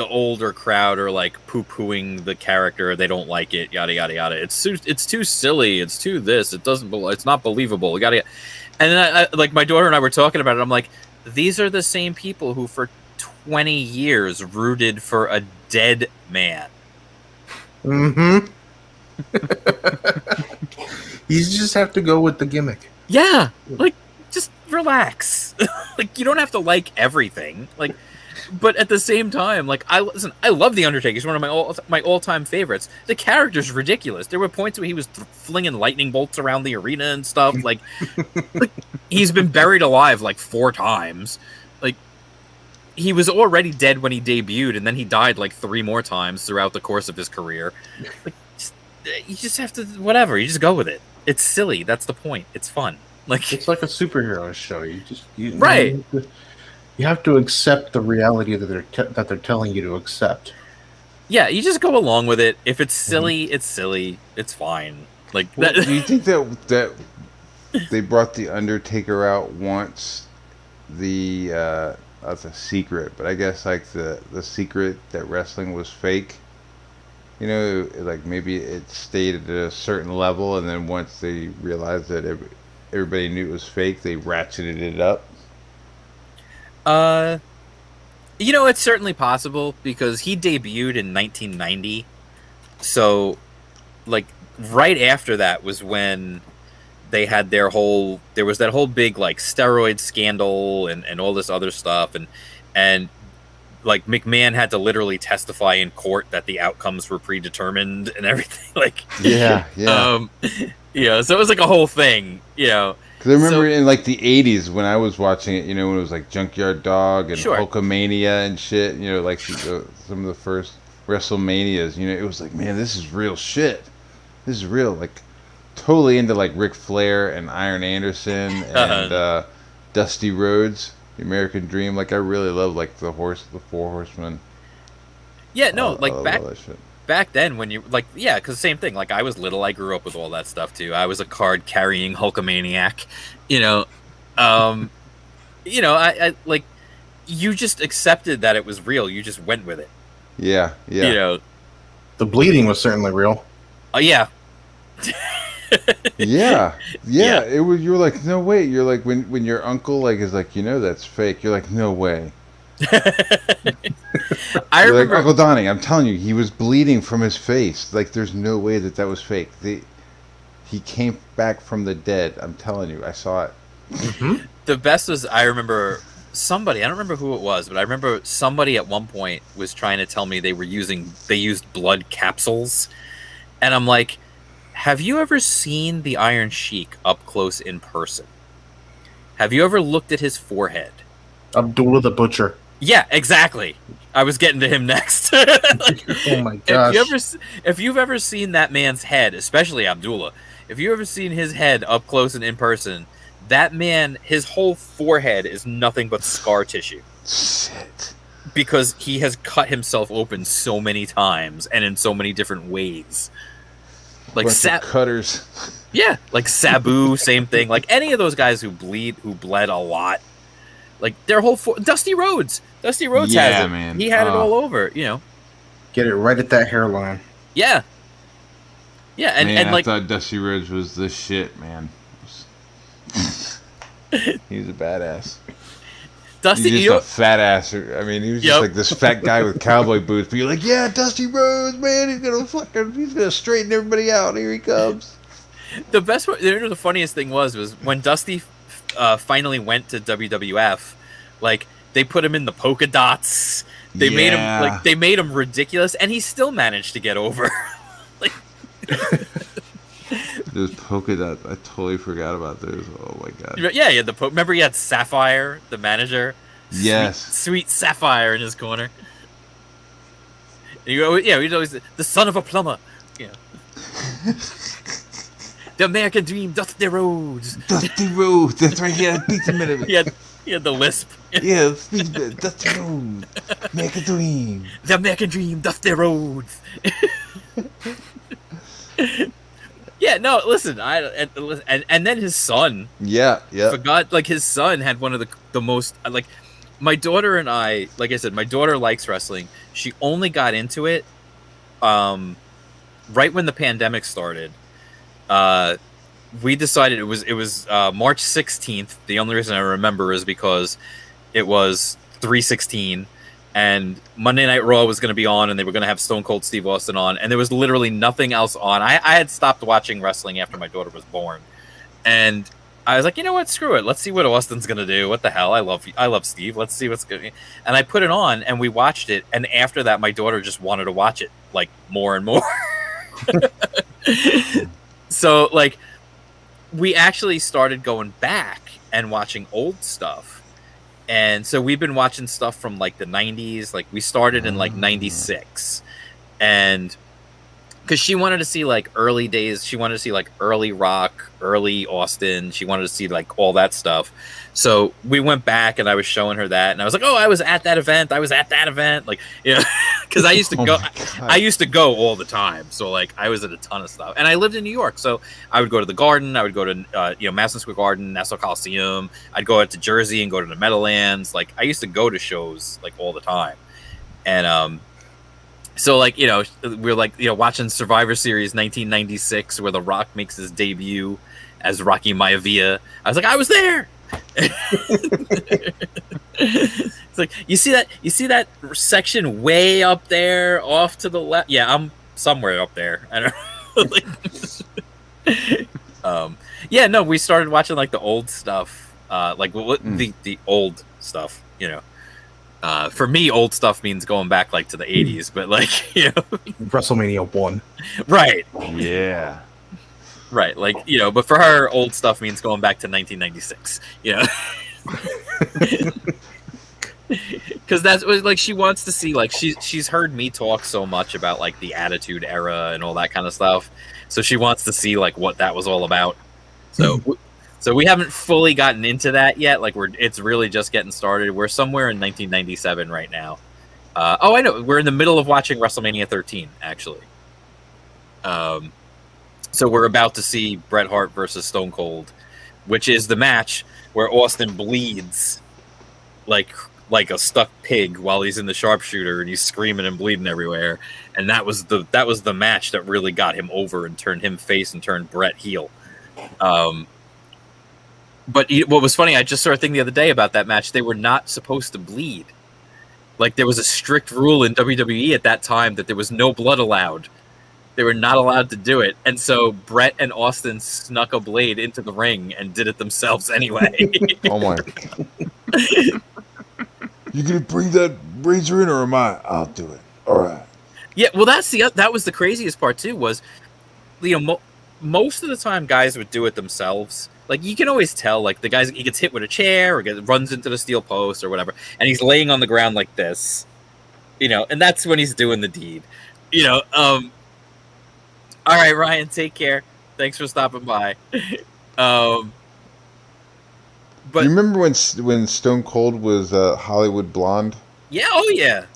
older crowd are poo-pooing the character. They don't like it, yada yada yada. It's too silly. It's too this. It's not believable. Yada yada. And then I my daughter and I were talking about it. I'm like, these are the same people who for 20 years rooted for a dead man. Mm-hmm. You just have to go with the gimmick. Yeah, just relax. You don't have to like everything. But at the same time, I love The Undertaker. He's one of my all-time favorites. The character's ridiculous. There were points where he was flinging lightning bolts around the arena and stuff. He's been buried alive 4 times. He was already dead when he debuted, and then he died 3 more times throughout the course of his career. You just have to whatever. You just go with it. It's silly. That's the point. It's fun. It's like a superhero show. Right. You have to accept the reality that they're telling you to accept. Yeah, you just go along with it. If it's silly, it's silly. It's fine. Do you think that they brought the Undertaker out once? That's a secret, but I guess the secret that wrestling was fake. Maybe it stayed at a certain level, and then once they realized that everybody knew it was fake, they ratcheted it up. It's certainly possible because he debuted in 1990, so like right after that was when they had there was that whole big like steroid scandal and all this other stuff, and like McMahon had to literally testify in court that the outcomes were predetermined and everything. Like, yeah. so it was like a whole thing, Because I remember in like the '80s when I was watching it, when it was like Junkyard Dog and Sure. Hulkamania and shit, like some of the first WrestleManias, it was like, man, this is real shit. This is real, like totally into like Ric Flair and Iron Anderson and Dusty Rhodes, the American Dream. Like I really love like the Four Horsemen. Yeah, no, like I back love that shit. back then when you like, yeah, because same thing. Like I was little, I grew up with all that stuff too. I was a card carrying Hulkamaniac, I like you just accepted that it was real. You just went with it. Yeah. The bleeding was certainly real. Oh yeah. Yeah. It was. You were like, no way. You're like when your uncle like is like, that's fake. You're like, no way. I You're remember like, Uncle Donnie, I'm telling you, he was bleeding from his face. Like, there's no way that was fake. He came back from the dead. I'm telling you, I saw it. Mm-hmm. the best was I remember somebody, I don't remember who it was, but I remember somebody at one point was trying to tell me they used blood capsules, and I'm like, have you ever seen the Iron Sheik up close in person? Have you ever looked at his forehead? Abdullah the Butcher. Yeah, exactly. I was getting to him next. Like, Oh my gosh. if you've ever seen that man's head, especially Abdullah, if you've ever seen his head up close and in person, that man, his whole forehead is nothing but scar tissue. Shit. Because he has cut himself open so many times and in so many different ways. Like cutters. Yeah, like Sabu, same thing. Like any of those guys who bled a lot. Like their whole Dusty Rhodes has it. Man. He had it all over, Get it right at that hairline. Yeah. Yeah, and I thought Dusty Rhodes was the shit, man. He was a badass. Dusty, He's just a fat ass. I mean, he was just like this fat guy with cowboy boots. But you're like, yeah, Dusty Rhodes, man, he's gonna straighten everybody out. Here he comes. The best part, the funniest thing was when Dusty finally went to WWF, like they put him in the polka dots. They made him ridiculous, and he still managed to get over. Like those polka dots, I totally forgot about those. Oh my god. Yeah, he had remember he had Sapphire, the manager. Yes. Sweet Sapphire in his corner. And he's always the son of a plumber. Yeah. The American Dream, Dusty Rhodes. Dusty Rhodes, that's right here. Beat the minute. He had the lisp. Yeah, Dusty Rhodes, American Dream. The American Dream, Dusty Rhodes. Yeah, no, listen, and then his son. Yeah. Forgot, like his son had one of the most like. My daughter and I, like I said, my daughter likes wrestling. She only got into it, right when the pandemic started. We decided it was March 16th. The only reason I remember is because it was 3/16, and Monday Night Raw was going to be on, and they were going to have Stone Cold Steve Austin on, and there was literally nothing else on. I had stopped watching wrestling after my daughter was born, and I was like, you know what? Screw it. Let's see what Austin's going to do. What the hell? I love Steve. Let's see what's going to. And I put it on, and we watched it, and after that, my daughter just wanted to watch it like more and more. So, like, we actually started going back and watching old stuff. And so we've been watching stuff from, like, the 90s. Like, we started in, like, 96. And because she wanted to see, like, early days. She wanted to see, like, early Rock, early Austin. She wanted to see, like, all that stuff. So we went back, and I was showing her that. And I was like, oh, I was at that event. Like, because I used to go. I used to go all the time. So, like, I was at a ton of stuff. And I lived in New York. So I would go to the Garden. I would go to, Madison Square Garden, Nassau Coliseum. I'd go out to Jersey and go to the Meadowlands. Like, I used to go to shows, like, all the time. And, so, like, we're, like, watching Survivor Series 1996 where The Rock makes his debut as Rocky Maivia. I was like, I was there. It's like, you see that section way up there off to the left? Yeah, I'm somewhere up there. I don't know. Yeah, no, we started watching like the old stuff, like the old stuff. For me, old stuff means going back like to the 80s, but like WrestleMania 1. Right. Yeah. Right, like but for her, old stuff means going back to 1996. Because that's what like she wants to see. Like she's heard me talk so much about like the Attitude Era and all that kind of stuff, so she wants to see like what that was all about. So we haven't fully gotten into that yet. Like it's really just getting started. We're somewhere in 1997 right now. I know we're in the middle of watching WrestleMania 13 actually. So we're about to see Bret Hart versus Stone Cold, which is the match where Austin bleeds like a stuck pig while he's in the sharpshooter and he's screaming and bleeding everywhere. And that was the match that really got him over and turned him face and turned Bret heel. But what was funny, I just saw a thing the other day about that match. They were not supposed to bleed. Like there was a strict rule in WWE at that time that there was no blood allowed. They were not allowed to do it. And so Bret and Austin snuck a blade into the ring and did it themselves anyway. Oh my. You gonna bring that razor in or am I? I'll do it. All right. Yeah, well that was the craziest part too, was most of the time guys would do it themselves. Like you can always tell, like the guy, he gets hit with a chair or runs into the steel post or whatever, and he's laying on the ground like this, and that's when he's doing the deed. All right, Ryan, take care. Thanks for stopping by. But you remember when Stone Cold was Hollywood Blonde? Yeah, oh yeah.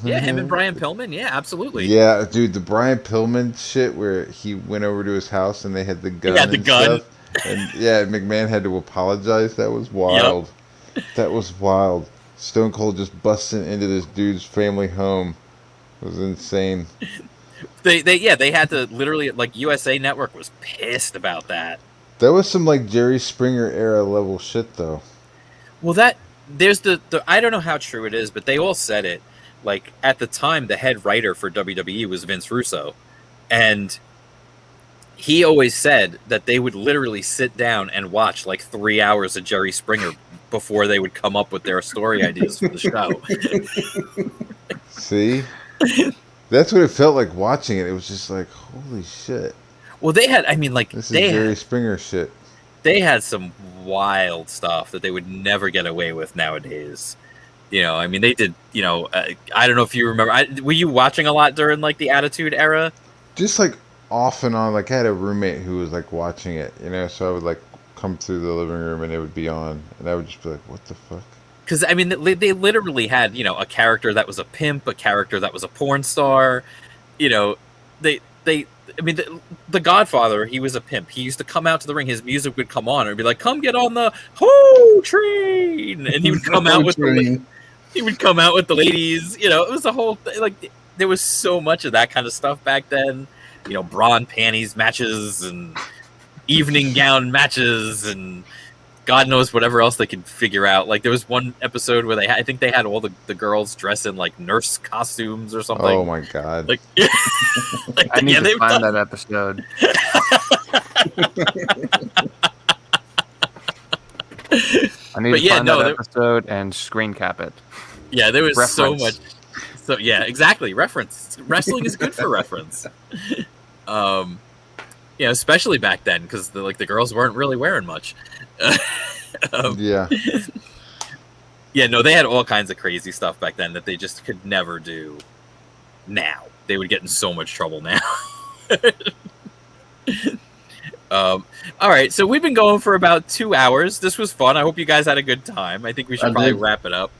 Yeah, him and Brian Pillman. Yeah, absolutely. Yeah, dude, the Brian Pillman shit where he went over to his house and they had the gun. Yeah, the gun. Stuff. And yeah, McMahon had to apologize. That was wild. Yep. That was wild. Stone Cold just busting into this dude's family home. It was insane. They had to literally, like, USA Network was pissed about that. That was some like Jerry Springer era level shit though. Well, there's the I don't know how true it is, but they all said it. Like at the time, the head writer for WWE was Vince Russo, and he always said that they would literally sit down and watch like 3 hours of Jerry Springer before they would come up with their story ideas for the show. See? That's what it felt like watching it. It was just like, holy shit. Well, this is Jerry Springer shit. They had some wild stuff that they would never get away with nowadays. They did, I don't know if you remember. Were you watching a lot during like the Attitude Era? Just like off and on. Like I had a roommate who was like watching it, so I would like come through the living room and it would be on. And I would just be like, what the fuck? Because, they literally had, a character that was a pimp, a character that was a porn star. The Godfather, he was a pimp. He used to come out to the ring. His music would come on. And it'd be like, come get on the Ho train. And he would come out with the ladies. It was a whole thing. Like, there was so much of that kind of stuff back then. Bra and panties matches and evening gown matches and God knows whatever else they could figure out. Like there was one episode where I think they had all the girls dress in like nurse costumes or something. Oh my god! Like I need to find that episode. I need to find that episode and screen cap it. Yeah, there was so much. So yeah, exactly. Reference. Wrestling is good for reference. Especially back then because the girls weren't really wearing much. Yeah. Yeah, no, they had all kinds of crazy stuff back then that they just could never do now. They would get in so much trouble now. All right, so we've been going for about 2 hours. This was fun. I hope you guys had a good time. I think we should probably wrap it up.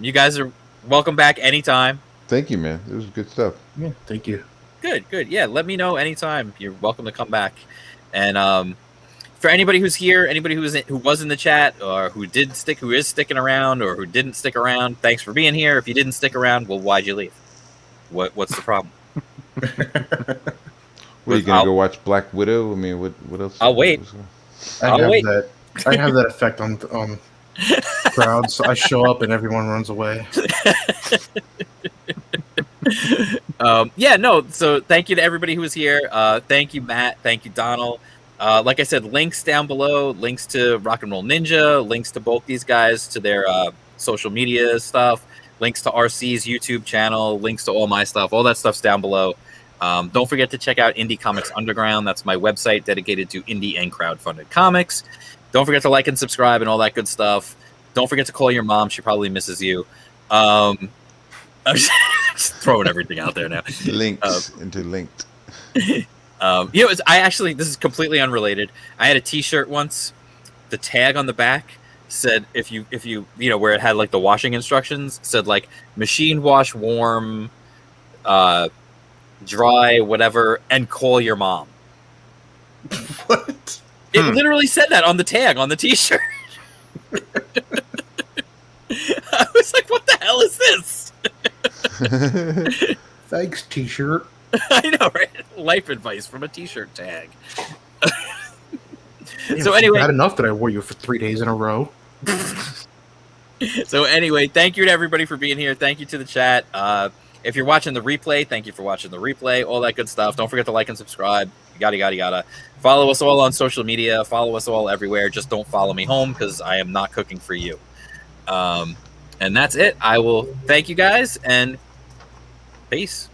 You guys are welcome back anytime. Thank you, man. It was good stuff. Yeah, thank you. Good. Yeah, let me know anytime. You're welcome to come back. And for anybody who's here, anybody who was in the chat, or who is sticking around, or who didn't stick around, thanks for being here. If you didn't stick around, well, why'd you leave? What's the problem? Are you gonna go watch Black Widow? I mean, what else? I'll wait. I have that effect on crowds. I show up and everyone runs away. Yeah, no. So thank you to everybody who was here. Thank you, Matt. Thank you, Donal. Like I said, links down below, links to Rock and Roll Ninja, links to both these guys, to their social media stuff, links to RC's YouTube channel, links to all my stuff. All that stuff's down below. Don't forget to check out Indie Comics Underground. That's my website dedicated to indie and crowdfunded comics. Don't forget to like and subscribe and all that good stuff. Don't forget to call your mom. She probably misses you. I'm just throwing everything out there now. Links into linked. This is completely unrelated. I had a T-shirt once. The tag on the back said, if you where it had like the washing instructions, said like machine wash, warm, dry, whatever, and call your mom. What? It literally said that on the tag on the T-shirt. I was like, what the hell is this? Thanks, T-shirt. I know, right? Life advice from a T-shirt tag. Yeah, So anyway, bad enough that I wore you for 3 days in a row. So anyway, thank you to everybody for being here. Thank you to the chat. If you're watching the replay, thank you for watching the replay. All that good stuff. Don't forget to like and subscribe. Yada. Follow us all on social media. Follow us all everywhere. Just don't follow me home because I am not cooking for you. And that's it. I will thank you guys and peace.